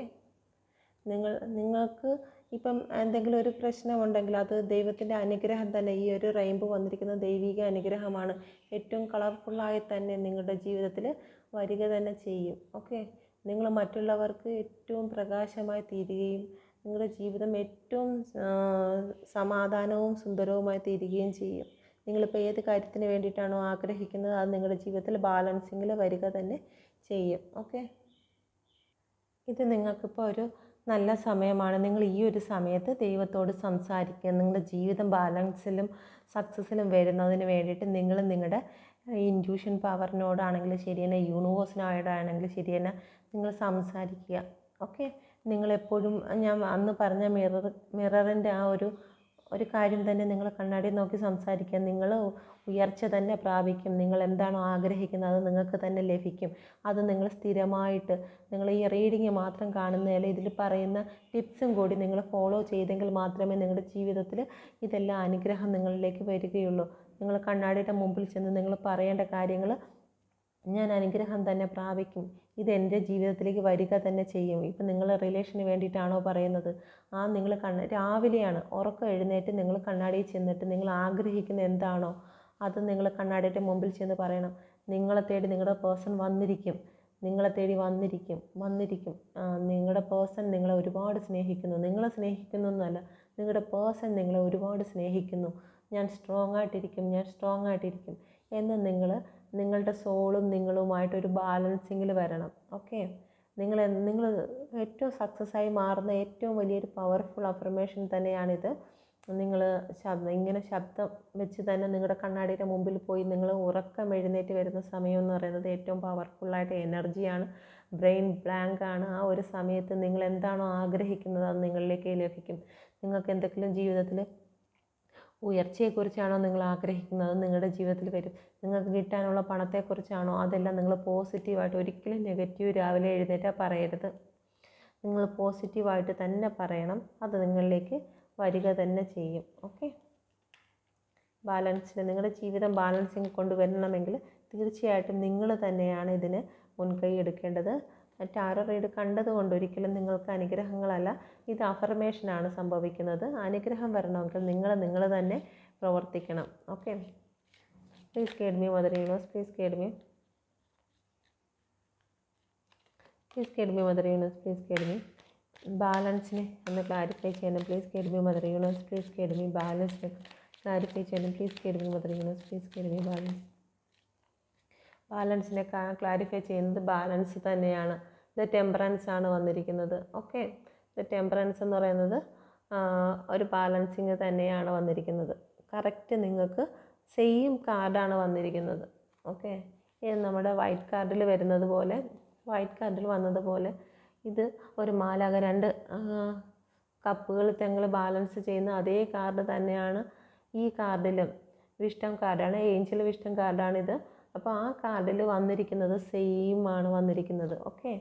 നിങ്ങൾക്ക് ഇപ്പം എന്തെങ്കിലും ഒരു പ്രശ്നമുണ്ടെങ്കിൽ അത് ദൈവത്തിൻ്റെ അനുഗ്രഹം തന്നെ. ഈ ഒരു റെയിൻബോ വന്നിരിക്കുന്ന ദൈവിക അനുഗ്രഹമാണ്. ഏറ്റവും കളർഫുള്ളായി തന്നെ നിങ്ങളുടെ ജീവിതത്തിൽ വരിക തന്നെ ചെയ്യും. ഓക്കെ, നിങ്ങൾ മറ്റുള്ളവർക്ക് ഏറ്റവും പ്രകാശമായി തീരുകയും നിങ്ങളുടെ ജീവിതം ഏറ്റവും സമാധാനവും സുന്ദരവുമായി തീരുകയും ചെയ്യും. നിങ്ങളിപ്പോൾ ഏത് കാര്യത്തിന് വേണ്ടിയിട്ടാണോ ആഗ്രഹിക്കുന്നത് അത് നിങ്ങളുടെ ജീവിതത്തിൽ ബാലൻസിങ്ങിൽ വരിക തന്നെ ചെയ്യും. ഓക്കെ, ഇത് നിങ്ങൾക്കിപ്പോൾ ഒരു നല്ല സമയമാണ്. നിങ്ങൾ ഈ ഒരു സമയത്ത് ദൈവത്തോട് സംസാരിക്കുക. നിങ്ങളുടെ ജീവിതം ബാലൻസിലും സക്സസ്സിലും വരുന്നതിന് വേണ്ടിയിട്ട് നിങ്ങൾ നിങ്ങളുടെ ഇൻറ്റ്യൂഷൻ പവറിനോടാണെങ്കിലും ശരി തന്നെ, യൂണിവേഴ്സിനോടാണെങ്കിലും ശരി തന്നെ നിങ്ങൾ സംസാരിക്കുക. ഓക്കെ, നിങ്ങളെപ്പോഴും ഞാൻ അന്ന് പറഞ്ഞ മിററിൻ്റെ ആ ഒരു കാര്യം തന്നെ നിങ്ങൾ കണ്ണാടി നോക്കി സംസാരിക്കുക. നിങ്ങൾ ഉയർച്ച തന്നെ പ്രാപിക്കും. നിങ്ങൾ എന്താണോ ആഗ്രഹിക്കുന്നത് അത് നിങ്ങൾക്ക് തന്നെ ലഭിക്കും. അത് നിങ്ങൾ സ്ഥിരമായിട്ട് നിങ്ങൾ ഈ റീഡിങ് മാത്രം കാണുന്നതല്ല, ഇതിൽ പറയുന്ന ടിപ്സും കൂടി നിങ്ങൾ ഫോളോ ചെയ്തെങ്കിൽ മാത്രമേ നിങ്ങളുടെ ജീവിതത്തിൽ ഇതെല്ലാം അനുഗ്രഹം നിങ്ങളിലേക്ക് വരികയുള്ളൂ. നിങ്ങൾ കണ്ണാടിയുടെ മുമ്പിൽ ചെന്ന് നിങ്ങൾ പറയേണ്ട കാര്യങ്ങൾ, ഞാൻ അനുഗ്രഹം തന്നെ പ്രാപിക്കും, ഇതെൻ്റെ ജീവിതത്തിലേക്ക് വരിക തന്നെ ചെയ്യും. ഇപ്പം നിങ്ങൾ റിലേഷന് വേണ്ടിയിട്ടാണോ പറയുന്നത്, നിങ്ങൾ രാവിലെയാണ് ഉറക്കം എഴുന്നേറ്റ് നിങ്ങൾ കണ്ണാടിയിൽ ചെന്നിട്ട് നിങ്ങൾ ആഗ്രഹിക്കുന്ന എന്താണോ അത് നിങ്ങൾ കണ്ണാടിയുടെ മുമ്പിൽ ചെന്ന് പറയണം. നിങ്ങളെ തേടി നിങ്ങളുടെ പേഴ്സൺ വന്നിരിക്കും, നിങ്ങളെ തേടി വന്നിരിക്കും. നിങ്ങളുടെ പേഴ്സൺ നിങ്ങളെ ഒരുപാട് സ്നേഹിക്കുന്നു. നിങ്ങളെ സ്നേഹിക്കുന്നു എന്നല്ല, നിങ്ങളുടെ പേഴ്സൺ നിങ്ങളെ ഒരുപാട് സ്നേഹിക്കുന്നു. ഞാൻ സ്ട്രോങ് ആയിട്ടിരിക്കും എന്ന് നിങ്ങളുടെ സോളും നിങ്ങളുമായിട്ടൊരു ബാലൻസിങ്ങിൽ വരണം. ഓക്കെ, നിങ്ങൾ ഏറ്റവും സക്സസ്സായി മാറുന്ന ഏറ്റവും വലിയൊരു പവർഫുൾ അഫർമേഷൻ തന്നെയാണിത്. നിങ്ങൾ ഇങ്ങനെ ശബ്ദം വെച്ച് തന്നെ നിങ്ങളുടെ കണ്ണാടിയുടെ മുമ്പിൽ പോയി നിങ്ങൾ ഉറക്കം എഴുന്നേറ്റ് വരുന്ന സമയം എന്ന് പറയുന്നത് ഏറ്റവും പവർഫുള്ളായിട്ട് എനർജിയാണ്. ബ്രെയിൻ ബ്ലാങ്ക് ആണ്. ആ ഒരു സമയത്ത് നിങ്ങൾ എന്താണോ ആഗ്രഹിക്കുന്നത് അത് നിങ്ങളിലേക്ക് ലഭിക്കും. നിങ്ങൾക്ക് എന്തെങ്കിലും ജീവിതത്തിൽ ഉയർച്ചയെക്കുറിച്ചാണോ നിങ്ങൾ ആഗ്രഹിക്കുന്നത്, നിങ്ങളുടെ ജീവിതത്തിൽ വരും. നിങ്ങൾക്ക് കിട്ടാനുള്ള പണത്തെക്കുറിച്ചാണോ, അതെല്ലാം നിങ്ങൾ പോസിറ്റീവായിട്ട്, ഒരിക്കലും നെഗറ്റീവ് രാവിലെ എഴുന്നേറ്റാൽ പറയരുത്. നിങ്ങൾ പോസിറ്റീവായിട്ട് തന്നെ പറയണം. അത് നിങ്ങളിലേക്ക് വരിക തന്നെ ചെയ്യും. ഓക്കെ, നിങ്ങളുടെ ജീവിതം ബാലൻസിങ് കൊണ്ടുവരണമെങ്കിൽ തീർച്ചയായിട്ടും നിങ്ങൾ തന്നെയാണ് ഇതിന് മുൻകൈ എടുക്കേണ്ടത്. ടാരോ റീഡ് കണ്ടതുകൊണ്ട് ഒരിക്കലും നിങ്ങൾക്ക് അനുഗ്രഹങ്ങളല്ല, ഇത് അഫർമേഷനാണ് സംഭവിക്കുന്നത്. അനുഗ്രഹം വരണമെങ്കിൽ നിങ്ങൾ തന്നെ പ്രവർത്തിക്കണം. Okay, please guide me mother universe, please guide me mother universe, please guide me. ബാലൻസിനെ ഒന്ന് ക്ലാരിഫൈ ചെയ്യണം. Please guide me mother universe, please guide me. ബാലൻസിനെ ക്ലാരിഫൈ ചെയ്യണം. Please guide me mother universe, please guide me. ബാലൻസിനെ clarify ചെയ്യുന്നത് balance തന്നെയാണ്. The temperance ആണ് വന്നിരിക്കുന്നത്. ഓക്കെ, ദ ടെമ്പറൻസ് എന്ന് പറയുന്നത് ഒരു ബാലൻസിങ് തന്നെയാണ് വന്നിരിക്കുന്നത്. കറക്റ്റ് നിങ്ങൾക്ക് സെയിം കാർഡാണ് വന്നിരിക്കുന്നത്. ഓക്കെ, ഇത് നമ്മുടെ വൈറ്റ് കാർഡിൽ വന്നതുപോലെ ഇത് ഒരു മാലാഖ 2 കപ്പുകൾ തെങ്ങൾ ബാലൻസ് ചെയ്യുന്ന അതേ കാർഡ് തന്നെയാണ് ഈ കാർഡിലും. വിഷ്ടം കാർഡാണ്, ഏഞ്ചൽ വിഷ്ടം കാർഡാണിത്. അപ്പോൾ ആ കാർഡിൽ വന്നിരിക്കുന്നത് സെയിം ആണ് വന്നിരിക്കുന്നത്. ഓക്കെ,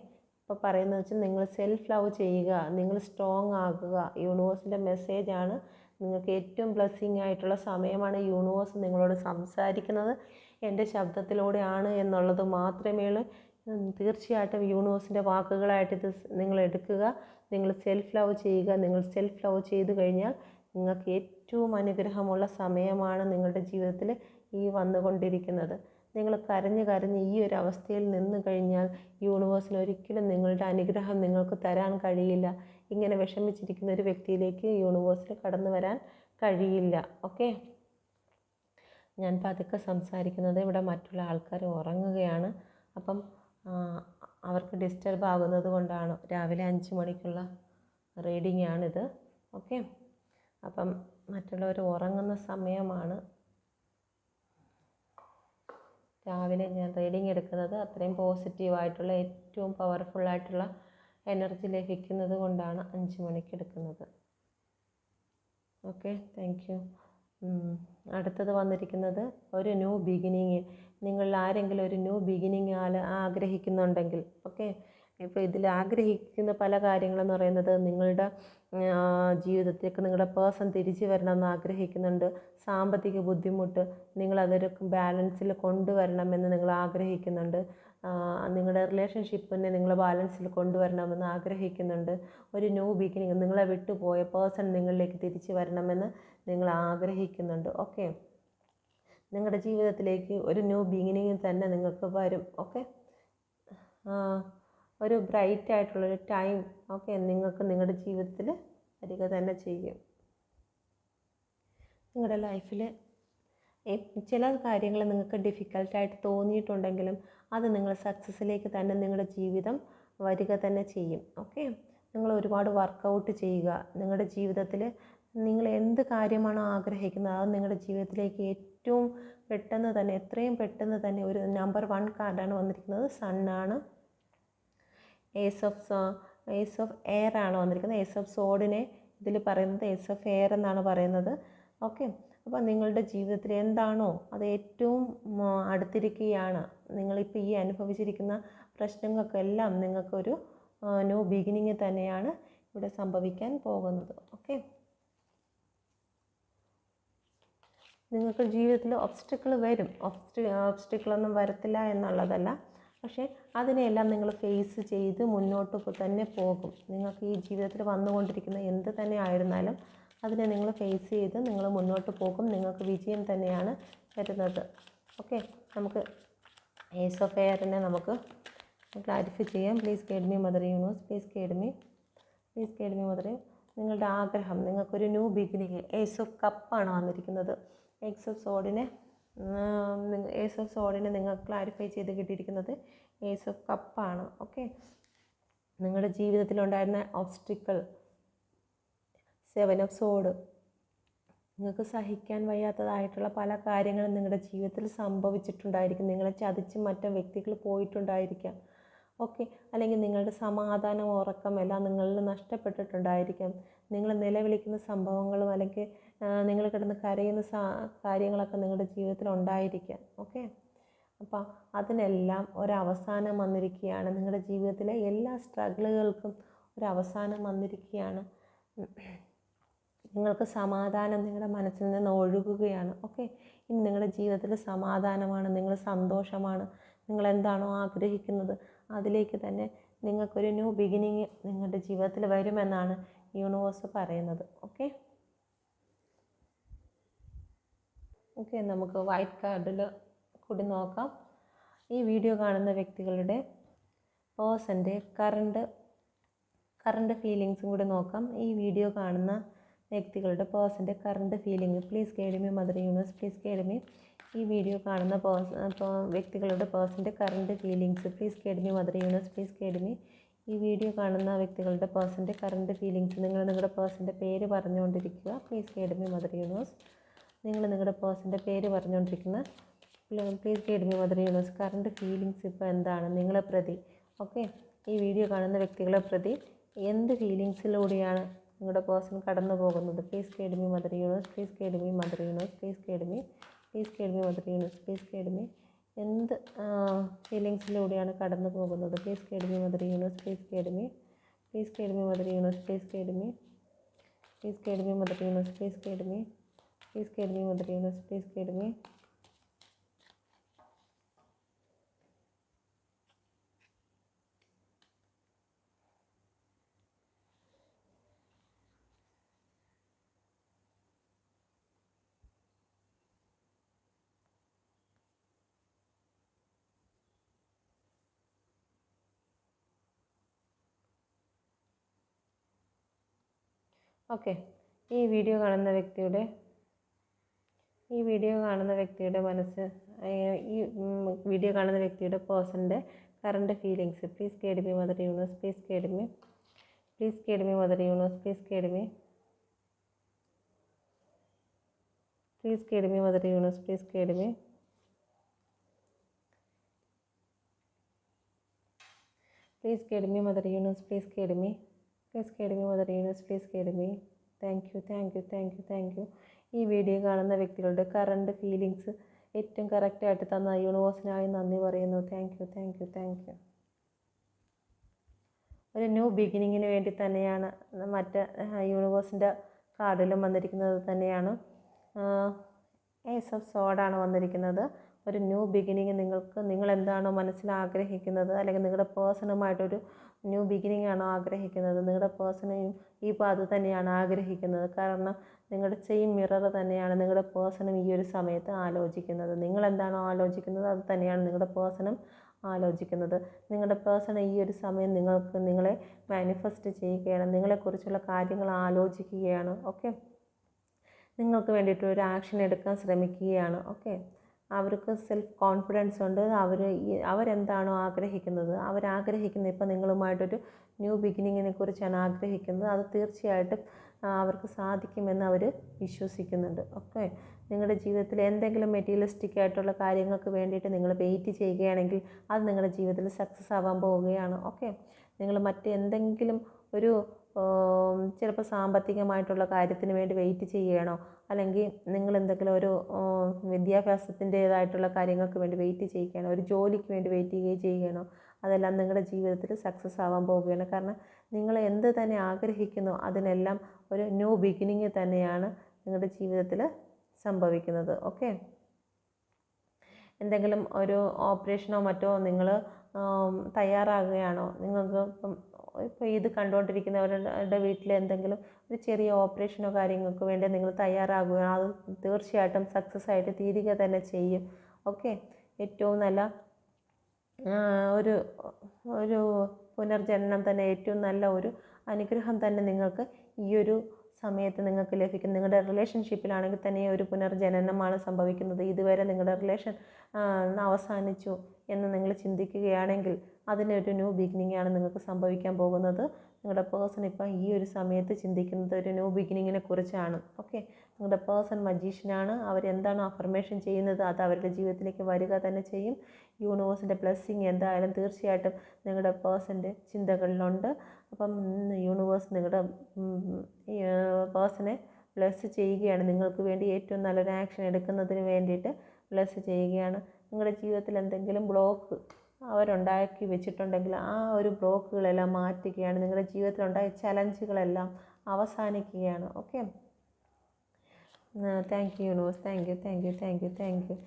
അപ്പോൾ പറയുന്നത് വെച്ചാൽ നിങ്ങൾ സെൽഫ് ലവ് ചെയ്യുക, നിങ്ങൾ സ്ട്രോങ് ആകുക. യൂണിവേഴ്സിൻ്റെ മെസ്സേജാണ്. നിങ്ങൾക്ക് ഏറ്റവും ബ്ലെസ്സിങ് ആയിട്ടുള്ള സമയമാണ്. യൂണിവേഴ്സ് നിങ്ങളോട് സംസാരിക്കുന്നത് എൻ്റെ ശബ്ദത്തിലൂടെയാണ് എന്നുള്ളത് മാത്രമേ തീർച്ചയായിട്ടും യൂണിവേഴ്സിൻ്റെ വാക്കുകളായിട്ട് ഇത് നിങ്ങൾ എടുക്കുക. നിങ്ങൾ സെൽഫ് ലവ് ചെയ്യുക. നിങ്ങൾ സെൽഫ് ലവ് ചെയ്തു കഴിഞ്ഞാൽ നിങ്ങൾക്ക് ഏറ്റവും അനുഗ്രഹമുള്ള സമയമാണ് നിങ്ങളുടെ ജീവിതത്തിൽ ഈ വന്നുകൊണ്ടിരിക്കുന്നത്. നിങ്ങൾ കരഞ്ഞ് ഈ ഒരു അവസ്ഥയിൽ നിന്ന് കഴിഞ്ഞാൽ യൂണിവേഴ്സിന് ഒരിക്കലും നിങ്ങളുടെ അനുഗ്രഹം നിങ്ങൾക്ക് തരാൻ കഴിയില്ല. ഇങ്ങനെ വിഷമിച്ചിരിക്കുന്ന ഒരു വ്യക്തിയിലേക്ക് യൂണിവേഴ്സിന് കടന്നു വരാൻ കഴിയില്ല. ഓക്കെ, ഞാൻ പതുക്കെ സംസാരിക്കുന്നത് ഇവിടെ മറ്റുള്ള ആൾക്കാർ ഉറങ്ങുകയാണ്. അപ്പം അവർക്ക് ഡിസ്റ്റർബ് ആകുന്നത് കൊണ്ടാണ്. രാവിലെ 5 മണിക്കുള്ള റീഡിംഗ് ആണിത്. ഓക്കെ, അപ്പം മറ്റുള്ളവർ ഉറങ്ങുന്ന സമയമാണ് രാവിലെ ഞാൻ റീഡിംഗ് എടുക്കുന്നത്. അത്രയും പോസിറ്റീവായിട്ടുള്ള ഏറ്റവും പവർഫുള്ളായിട്ടുള്ള എനർജി ലഭിക്കുന്നത് കൊണ്ടാണ് 5 മണിക്ക് എടുക്കുന്നത്. Okay, thank you. അടുത്തത് വന്നിരിക്കുന്നത് ഒരു ന്യൂ ബിഗിനിങ്. നിങ്ങൾ ആരെങ്കിലും ഒരു ന്യൂ ബിഗിനിങ് ആഗ്രഹിക്കുന്നുണ്ടെങ്കിൽ, ഓക്കെ, ഇപ്പോൾ ഇതിൽ ആഗ്രഹിക്കുന്ന പല കാര്യങ്ങളെന്ന് പറയുന്നത് നിങ്ങളുടെ ജീവിതത്തിലേക്ക് നിങ്ങളുടെ പേഴ്സൺ തിരിച്ചു വരണമെന്ന് ആഗ്രഹിക്കുന്നുണ്ട്. സാമ്പത്തിക ബുദ്ധിമുട്ട് നിങ്ങളതൊരു ബാലൻസിൽ കൊണ്ടുവരണമെന്ന് നിങ്ങൾ ആഗ്രഹിക്കുന്നുണ്ട്. നിങ്ങളുടെ റിലേഷൻഷിപ്പിനെ നിങ്ങൾ ബാലൻസിൽ കൊണ്ടുവരണമെന്ന് ആഗ്രഹിക്കുന്നുണ്ട്. ഒരു ന്യൂ ബിഗിനിങ്, നിങ്ങളെ വിട്ടുപോയ പേഴ്സൺ നിങ്ങളിലേക്ക് തിരിച്ചു വരണമെന്ന് നിങ്ങൾ ആഗ്രഹിക്കുന്നുണ്ട്. ഓക്കെ, നിങ്ങളുടെ ജീവിതത്തിലേക്ക് ഒരു ന്യൂ ബിഗിനിങ് തന്നെ നിങ്ങൾക്ക് വരും. ഓക്കെ, ഒരു ബ്രൈറ്റ് ആയിട്ടുള്ളൊരു ടൈം ഓക്കെ നിങ്ങൾക്ക് നിങ്ങളുടെ ജീവിതത്തിൽ വരിക തന്നെ ചെയ്യും. നിങ്ങളുടെ ലൈഫിൽ ചില കാര്യങ്ങൾ നിങ്ങൾക്ക് ഡിഫിക്കൽട്ടായിട്ട് തോന്നിയിട്ടുണ്ടെങ്കിലും അത് നിങ്ങൾ സക്സസ്സിലേക്ക് തന്നെ നിങ്ങളുടെ ജീവിതം വരിക തന്നെ ചെയ്യും. ഓക്കെ, നിങ്ങൾ ഒരുപാട് വർക്കൗട്ട് ചെയ്യുക. നിങ്ങളുടെ ജീവിതത്തിൽ നിങ്ങൾ എന്ത് കാര്യമാണോ ആഗ്രഹിക്കുന്നത് അത് നിങ്ങളുടെ ജീവിതത്തിലേക്ക് ഏറ്റവും പെട്ടെന്ന് തന്നെ, എത്രയും പെട്ടെന്ന് തന്നെ ഒരു നമ്പർ 1 കാർഡാണ് വന്നിരിക്കുന്നത്. സണ്ണാണ്. ഏസ് ഓഫ് എയർ ആണ് വന്നിരിക്കുന്നത്. ഏസ് ഓഫ് സോഡിനെ ഇതിൽ പറയുന്നത് ഏസ് ഓഫ് എയർ എന്നാണ് പറയുന്നത്. ഓക്കെ, അപ്പോൾ നിങ്ങളുടെ ജീവിതത്തിൽ എന്താണോ അത് ഏറ്റവും അടുത്തിരിക്കുകയാണ്. നിങ്ങളിപ്പോൾ ഈ അനുഭവിച്ചിരിക്കുന്ന പ്രശ്നങ്ങൾക്കെല്ലാം നിങ്ങൾക്കൊരു ന്യൂ ബിഗിനിങ് തന്നെയാണ് ഇവിടെ സംഭവിക്കാൻ പോകുന്നത്. ഓക്കെ, നിങ്ങൾക്ക് ജീവിതത്തിൽ ഒബ്സ്റ്റക്കിൾ വരും. ഒബ്സ്റ്റക്കിളൊന്നും വരത്തില്ല എന്നുള്ളതല്ല, പക്ഷേ അതിനെയെല്ലാം നിങ്ങൾ ഫേസ് ചെയ്ത് മുന്നോട്ട് തന്നെ പോകും. നിങ്ങൾക്ക് ഈ ജീവിതത്തിൽ വന്നുകൊണ്ടിരിക്കുന്ന എന്ത് തന്നെ ആയിരുന്നാലും അതിനെ നിങ്ങൾ ഫേസ് ചെയ്ത് നിങ്ങൾ മുന്നോട്ട് പോകും. നിങ്ങൾക്ക് വിജയം തന്നെയാണ് വരുന്നത്. ഓക്കെ, നമുക്ക് ഏസ് ഓഫ് എയറിനെ നമുക്ക് ക്ലാരിഫൈ ചെയ്യാം. Please guide me mother universe, please guide me mother. നിങ്ങളുടെ ആഗ്രഹം, നിങ്ങൾക്കൊരു ന്യൂ ബിഗിനിങ്. ഏസ് ഓഫ് കപ്പാണ് വന്നിരിക്കുന്നത്. ഏസ് ഓഫ് സോഡിനെ നിങ്ങൾ ക്ലാരിഫൈ ചെയ്ത് കിട്ടിയിരിക്കുന്നത് ഏസ് ഓഫ് കപ്പാണ്. ഓക്കെ, നിങ്ങളുടെ ജീവിതത്തിലുണ്ടായിരുന്ന ഒബ്സ്റ്റിക്കിൾ 7 ഓഫ് സോഡ്, നിങ്ങൾക്ക് സഹിക്കാൻ വയ്യാത്തതായിട്ടുള്ള പല കാര്യങ്ങളും നിങ്ങളുടെ ജീവിതത്തിൽ സംഭവിച്ചിട്ടുണ്ടായിരിക്കും. നിങ്ങളെ ചതിച്ച് മറ്റു വ്യക്തികൾ പോയിട്ടുണ്ടായിരിക്കാം. ഓക്കെ, അല്ലെങ്കിൽ നിങ്ങളുടെ സമാധാനം, ഉറക്കം എല്ലാം നിങ്ങളിൽ നഷ്ടപ്പെട്ടിട്ടുണ്ടായിരിക്കാം. നിങ്ങൾ നിലവിളിക്കുന്ന സംഭവങ്ങളും അല്ലെങ്കിൽ നിങ്ങൾ കിടന്ന് കരയുന്ന കാര്യങ്ങളൊക്കെ നിങ്ങളുടെ ജീവിതത്തിൽ ഉണ്ടായിരിക്കാം. ഓക്കെ, അപ്പോൾ അതിനെല്ലാം ഒരവസാനം വന്നിരിക്കുകയാണ്. നിങ്ങളുടെ ജീവിതത്തിലെ എല്ലാ സ്ട്രഗിളുകൾക്കും ഒരവസാനം വന്നിരിക്കുകയാണ്. നിങ്ങൾക്ക് സമാധാനം നിങ്ങളുടെ മനസ്സിൽ നിന്ന് ഒഴുകുകയാണ്. ഓക്കെ, ഇനി നിങ്ങളുടെ ജീവിതത്തിൽ സമാധാനമാണ്, നിങ്ങൾ സന്തോഷമാണ്. നിങ്ങൾ എന്താണോ ആഗ്രഹിക്കുന്നത് അതിലേക്ക് തന്നെ നിങ്ങൾക്കൊരു ന്യൂ ബിഗിനിങ് നിങ്ങളുടെ ജീവിതത്തിൽ വരുമെന്നാണ് യൂണിവേഴ്സ് പറയുന്നത്. ഓക്കെ, നമുക്ക് വൈറ്റ് കാർഡിൽ കൂടി നോക്കാം. ഈ വീഡിയോ കാണുന്ന വ്യക്തികളുടെ പേഴ്സൻ്റെ കറണ്ട് ഫീലിങ്സും കൂടി നോക്കാം. ഈ വീഡിയോ കാണുന്ന വ്യക്തികളുടെ പേഴ്സൻ്റെ current feeling. Please guide me mother universe, please guide me. ഈ വീഡിയോ കാണുന്ന വ്യക്തികളുടെ പേഴ്സൻ്റെ current feelings. Please guide me mother universe, please guide me. ഈ വീഡിയോ കാണുന്ന വ്യക്തികളുടെ പേഴ്സൻ്റെ കറണ്ട് ഫീലിങ്സ്. നിങ്ങൾ നിങ്ങളുടെ പേഴ്സൻ്റെ പേര് പറഞ്ഞുകൊണ്ടിരിക്കുക. Please guide me mother universe. നിങ്ങൾ നിങ്ങളുടെ പേഴ്സൻ്റെ പേര് പറഞ്ഞുകൊണ്ടിരിക്കുന്ന please guide me mother universe. Current feelings ഇപ്പോൾ എന്താണ് നിങ്ങളെ പ്രതി? ഓക്കെ, ഈ വീഡിയോ കാണുന്ന വ്യക്തികളെ പ്രതി എന്ത് ഫീലിങ്സിലൂടെയാണ് നിങ്ങളുടെ പേഴ്സൺ കടന്നു പോകുന്നത്? Please guide me mother universe, please guide me mother universe, please guide me mother universe, please guide me. എന്ത് ഫീലിങ്സിലൂടെയാണ് കടന്നു പോകുന്നത്? Please guide me mother universe, please guide me mother universe, please guide me mother universe, please guide me mother universe, please guide me. Okay, ഈ video കാണുന്ന വ്യക്തിയുടെ മനസ്സ്, ഈ video കാണുന്ന വ്യക്തിയുടെ പേഴ്സൻ്റെ current feelings. Please guide me mother universe, please guide me mother universe, please guide me mother universe, please guide me. Please guide me, Mother Universe. Please guide me. Please guide me, Mother Universe. Please guide me. Thank you. ഈ video കാണുന്ന വ്യക്തികളുടെ current feelings ഏറ്റവും കറക്റ്റായിട്ട് തന്ന യൂണിവേഴ്സിനായി നന്ദി പറയുന്നു. Thank you. ഒരു new ബിഗിനിങ്ങിന് വേണ്ടി തന്നെയാണ് മറ്റ് യൂണിവേഴ്സിൻ്റെ കാർഡിലും വന്നിരിക്കുന്നത് തന്നെയാണ്. ഏസ് ഓഫ് സോഡാണ് വന്നിരിക്കുന്നത്. ഒരു ന്യൂ ബിഗിനിങ് നിങ്ങൾ എന്താണോ മനസ്സിൽ ആഗ്രഹിക്കുന്നത്, അല്ലെങ്കിൽ നിങ്ങളുടെ പേഴ്സണുമായിട്ടൊരു ന്യൂ ബിഗിനിങ് ആണോ ആഗ്രഹിക്കുന്നത്, നിങ്ങളുടെ പേഴ്സണെയും ഇപ്പോൾ അത് തന്നെയാണ് ആഗ്രഹിക്കുന്നത്. കാരണം നിങ്ങളുടെ സെയിം മിറർ തന്നെയാണ് നിങ്ങളുടെ പേഴ്സണും ഈ ഒരു സമയത്ത് ആലോചിക്കുന്നത്. നിങ്ങളെന്താണോ ആലോചിക്കുന്നത് അത് തന്നെയാണ് നിങ്ങളുടെ പേഴ്സണും ആലോചിക്കുന്നത്. നിങ്ങളുടെ പേഴ്സൺ ഈ ഒരു സമയം നിങ്ങളെ മാനിഫെസ്റ്റ് ചെയ്യുകയാണ്, നിങ്ങളെക്കുറിച്ചുള്ള കാര്യങ്ങൾ ആലോചിക്കുകയാണ്. ഓക്കെ, നിങ്ങൾക്ക് വേണ്ടിയിട്ട് ഒരു ആക്ഷൻ എടുക്കാൻ ശ്രമിക്കുകയാണ്. ഓക്കെ, അവർക്ക് സെൽഫ് കോൺഫിഡൻസ് ഉണ്ട്. അവരെന്താണോ ആഗ്രഹിക്കുന്നത്, അവരാഗ്രഹിക്കുന്നത് ഇപ്പം നിങ്ങളുമായിട്ടൊരു ന്യൂ ബിഗിനിങ്ങിനെ കുറിച്ചാണ് ആഗ്രഹിക്കുന്നത്, അത് തീർച്ചയായിട്ടും അവർക്ക് സാധിക്കുമെന്ന് അവർ വിശ്വസിക്കുന്നുണ്ട്. ഓക്കെ, നിങ്ങളുടെ ജീവിതത്തിൽ എന്തെങ്കിലും മെറ്റീരിയലിസ്റ്റിക് ആയിട്ടുള്ള കാര്യങ്ങൾക്ക് വേണ്ടിയിട്ട് നിങ്ങൾ വെയിറ്റ് ചെയ്യുകയാണെങ്കിൽ അത് നിങ്ങളുടെ ജീവിതത്തിൽ സക്സസ് ആവാൻ പോവുകയാണ്. ഓക്കെ, നിങ്ങൾ മറ്റെന്തെങ്കിലും ഒരു ചിലപ്പോൾ സാമ്പത്തികമായിട്ടുള്ള കാര്യത്തിന് വേണ്ടി വെയിറ്റ് ചെയ്യുകയാണോ, അല്ലെങ്കിൽ നിങ്ങൾ എന്തെങ്കിലും ഒരു വിദ്യാഭ്യാസത്തിൻ്റേതായിട്ടുള്ള കാര്യങ്ങൾക്ക് വേണ്ടി വെയിറ്റ് ചെയ്യുകയാണോ, ഒരു ജോലിക്ക് വേണ്ടി വെയിറ്റ് ചെയ്യുകയാണോ, അതെല്ലാം നിങ്ങളുടെ ജീവിതത്തിൽ സക്സസ് ആവാൻ പോവുകയാണ്. കാരണം നിങ്ങൾ എന്ത് തന്നെ ആഗ്രഹിക്കുന്നോ അതിനെല്ലാം ഒരു ന്യൂ ബിഗിനിങ് തന്നെയാണ് നിങ്ങളുടെ ജീവിതത്തിൽ സംഭവിക്കുന്നത്. ഓക്കെ, എന്തെങ്കിലും ഒരു ഓപ്പറേഷനോ മറ്റോ നിങ്ങൾ തയ്യാറാകുകയാണോ, നിങ്ങൾക്ക് ഇപ്പോൾ ഇത് കണ്ടുകൊണ്ടിരിക്കുന്നവരുടെ വീട്ടിൽ എന്തെങ്കിലും ഒരു ചെറിയ ഓപ്പറേഷനോ കാര്യങ്ങൾക്ക് വേണ്ടി നിങ്ങൾ തയ്യാറാകുകയാണോ, അത് തീർച്ചയായിട്ടും സക്സസ് ആയിട്ട് തീരുക തന്നെ ചെയ്യും. ഓക്കെ, ഏറ്റവും നല്ല ഒരു ഒരു പുനർജനനം തന്നെ, ഏറ്റവും നല്ല ഒരു അനുഗ്രഹം തന്നെ നിങ്ങൾക്ക് ഈ ഒരു സമയത്ത് നിങ്ങൾക്ക് ലഭിക്കും. നിങ്ങളുടെ റിലേഷൻഷിപ്പിലാണെങ്കിൽ തന്നെ ഒരു പുനർജനനമാണ് സംഭവിക്കുന്നത്. ഇതുവരെ നിങ്ങളുടെ റിലേഷൻ അവസാനിച്ചു എന്ന് നിങ്ങൾ ചിന്തിക്കുകയാണെങ്കിൽ അതിനൊരു ന്യൂ ബിഗിനിങ് ആണ് നിങ്ങൾക്ക് സംഭവിക്കാൻ പോകുന്നത്. നിങ്ങളുടെ പേഴ്സൺ ഇപ്പം ഈ ഒരു സമയത്ത് ചിന്തിക്കുന്നത് ഒരു ന്യൂ ബിഗിനിങ്ങിനെ കുറിച്ചാണ്. ഓക്കെ, നിങ്ങളുടെ പേഴ്സൺ മജീഷ്യനാണ്. അവരെന്താണോ അഫർമേഷൻ ചെയ്യുന്നത് അത് അവരുടെ ജീവിതത്തിലേക്ക് വരിക തന്നെ ചെയ്യും. യൂണിവേഴ്സിൻ്റെ ബ്ലെസ്സിങ് എന്തായാലും തീർച്ചയായിട്ടും നിങ്ങളുടെ പേഴ്സൻ്റെ ചിന്തകളിലുണ്ട്. അപ്പം യൂണിവേഴ്സ് നിങ്ങളുടെ പേഴ്സണെ ബ്ലെസ് ചെയ്യുകയാണ്. നിങ്ങൾക്ക് വേണ്ടി ഏറ്റവും നല്ലൊരു ആക്ഷൻ എടുക്കുന്നതിന് വേണ്ടിയിട്ട് ബ്ലെസ് ചെയ്യുകയാണ്. നിങ്ങളുടെ ജീവിതത്തിൽ എന്തെങ്കിലും ബ്ലോക്ക് അവരുണ്ടാക്കി വെച്ചിട്ടുണ്ടെങ്കിൽ ആ ഒരു ബ്ലോക്കുകളെല്ലാം മാറ്റുകയാണ്. നിങ്ങളുടെ ജീവിതത്തിലുണ്ടായ ചലഞ്ചുകളെല്ലാം അവസാനിക്കുകയാണ്. Okay, thank you universe, thank you, thank you, thank you, thank you.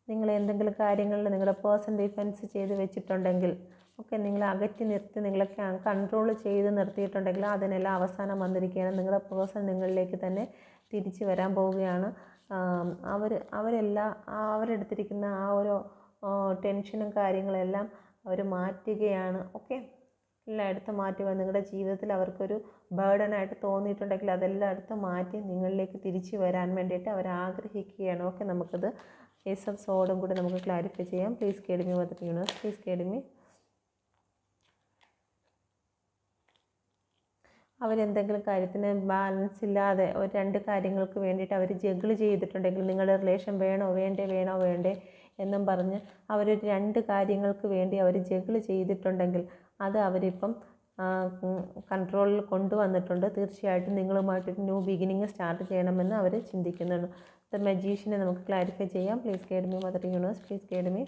നിങ്ങൾ എന്തെങ്കിലും കാര്യങ്ങളിൽ നിങ്ങളുടെ പേഴ്സൺ ഡിഫെൻസ് ചെയ്ത് വെച്ചിട്ടുണ്ടെങ്കിൽ, ഓക്കെ, നിങ്ങളെ അകറ്റി നിർത്തി നിങ്ങളെ കൺട്രോൾ ചെയ്ത് നിർത്തിയിട്ടുണ്ടെങ്കിൽ അതിനെല്ലാം അവസാനം വന്നിരിക്കുകയാണ്. നിങ്ങളുടെ പേഴ്സൺ നിങ്ങളിലേക്ക് തന്നെ തിരിച്ചു വരാൻ പോവുകയാണ്. അവരെടുത്തിരിക്കുന്ന ആ ഒരു ടെൻഷനും കാര്യങ്ങളെല്ലാം അവർ മാറ്റുകയാണ്. ഓക്കെ, എല്ലാം എടുത്ത് മാറ്റുക. നിങ്ങളുടെ ജീവിതത്തിൽ അവർക്കൊരു ബേർഡനായിട്ട് തോന്നിയിട്ടുണ്ടെങ്കിൽ അതെല്ലാം എടുത്ത് മാറ്റി നിങ്ങളിലേക്ക് തിരിച്ചു വരാൻ വേണ്ടിയിട്ട് അവർ ആഗ്രഹിക്കുകയാണ്. ഓക്കെ, നമുക്കത് ഏസ് ഓഫ് സോഡും കൂടി നമുക്ക് ക്ലാരിഫൈ ചെയ്യാം. Please guide me mother universe, please guide me. അവരെന്തെങ്കിലും കാര്യത്തിന് ബാലൻസ് ഇല്ലാതെ ഒരു രണ്ട് കാര്യങ്ങൾക്ക് വേണ്ടിയിട്ട് അവർ ജഗിൾ ചെയ്തിട്ടുണ്ടെങ്കിൽ, നിങ്ങളുടെ റിലേഷൻ വേണോ വേണ്ടേ എന്നും പറഞ്ഞ് അവരൊരു രണ്ട് കാര്യങ്ങൾക്ക് വേണ്ടി അവർ ജഗിൾ ചെയ്തിട്ടുണ്ടെങ്കിൽ അത് അവരിപ്പം കൺട്രോളിൽ കൊണ്ടുവന്നിട്ടുണ്ട്. തീർച്ചയായിട്ടും നിങ്ങളുമായിട്ടൊരു ന്യൂ ബിഗിനിങ് സ്റ്റാർട്ട് ചെയ്യണമെന്ന് അവർ ചിന്തിക്കുന്നുണ്ട്. ദ മജീഷ്യനെ നമുക്ക് ക്ലാരിഫൈ ചെയ്യാം. Please guide me mother universe, please guide me.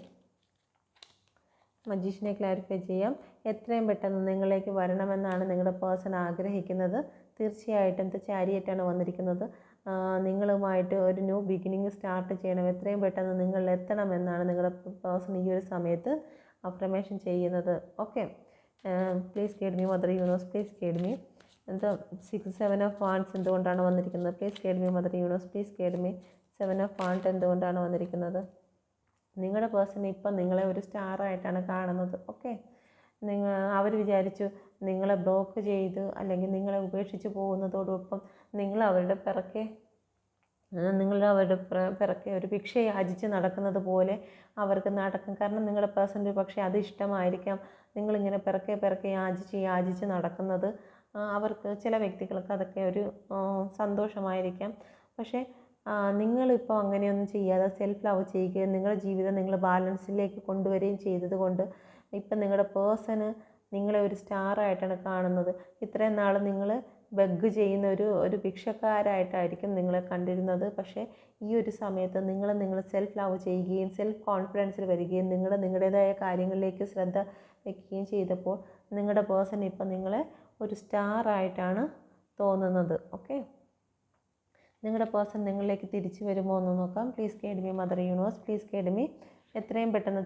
മജീഷ്യനെ ക്ലാരിഫൈ ചെയ്യാം. എത്രയും പെട്ടെന്ന് നിങ്ങളിലേക്ക് വരണമെന്നാണ് നിങ്ങളുടെ പേഴ്സൺ ആഗ്രഹിക്കുന്നത്. തീർച്ചയായിട്ടും ചാരിയറ്റാണ് വന്നിരിക്കുന്നത്. നിങ്ങളുമായിട്ട് ഒരു ന്യൂ ബിഗിനിങ് സ്റ്റാർട്ട് ചെയ്യണം, എത്രയും പെട്ടെന്ന് നിങ്ങൾ എത്തണമെന്നാണ് നിങ്ങളുടെ പേഴ്സൺ ഈ ഒരു സമയത്ത് അഫർമേഷൻ ചെയ്യുന്നത്. Okay, please guide me mother universe, please guide me. എന്താ 7 ഓഫ് വാൻഡ്സ് എന്തുകൊണ്ടാണ് വന്നിരിക്കുന്നത്? Please guide me mother universe, please guide me. 7 of want എന്തുകൊണ്ടാണ് വന്നിരിക്കുന്നത്? നിങ്ങളുടെ പേഴ്സൺ ഇപ്പം നിങ്ങളെ ഒരു സ്റ്റാറായിട്ടാണ് കാണുന്നത്. ഓക്കെ, അവർ വിചാരിച്ചു നിങ്ങളെ ബ്ലോക്ക് ചെയ്ത് അല്ലെങ്കിൽ നിങ്ങളെ ഉപേക്ഷിച്ച് പോകുന്നതോടൊപ്പം നിങ്ങൾ അവരുടെ പിറക്കെ ഒരു ഭിക്ഷ യാചിച്ച് നടക്കുന്നത് പോലെ അവർക്ക് നടക്കും. കാരണം നിങ്ങളുടെ പേഴ്സൺ പക്ഷേ അത് ഇഷ്ടമായിരിക്കാം. നിങ്ങളിങ്ങനെ പിറക്കെ യാചിച്ച് നടക്കുന്നത് അവർക്ക്, ചില വ്യക്തികൾക്ക് അതൊക്കെ ഒരു സന്തോഷമായിരിക്കാം. പക്ഷേ നിങ്ങളിപ്പോൾ അങ്ങനെയൊന്നും ചെയ്യാതെ സെൽഫ് ലവ് ചെയ്യുകയും നിങ്ങളുടെ ജീവിതം നിങ്ങൾ ബാലൻസിലേക്ക് കൊണ്ടുവരികയും ചെയ്തതുകൊണ്ട് ഇപ്പം നിങ്ങളുടെ പേഴ്സണ് നിങ്ങളെ ഒരു സ്റ്റാറായിട്ടാണ് കാണുന്നത്. ഇത്രയും നാൾ നിങ്ങൾ ബഗ് ചെയ്യുന്ന ഒരു ഭിക്ഷക്കാരായിട്ടായിരിക്കും നിങ്ങളെ കണ്ടിരുന്നത്. പക്ഷേ ഈ ഒരു സമയത്ത് നിങ്ങൾ സെൽഫ് ലവ് ചെയ്യുകയും സെൽഫ് കോൺഫിഡൻസിൽ വരികയും നിങ്ങളുടേതായ കാര്യങ്ങളിലേക്ക് ശ്രദ്ധ വയ്ക്കുകയും ചെയ്തപ്പോൾ നിങ്ങളുടെ പേഴ്സൺ ഇപ്പം നിങ്ങളെ ഒരു സ്റ്റാറായിട്ടാണ് തോന്നുന്നത്. ഓക്കെ, നിങ്ങളുടെ പേഴ്സൺ നിങ്ങളിലേക്ക് തിരിച്ചു വരുമോ എന്ന് നോക്കാം. Please guide me mother universe, please guide me. എത്രയും പെട്ടെന്ന്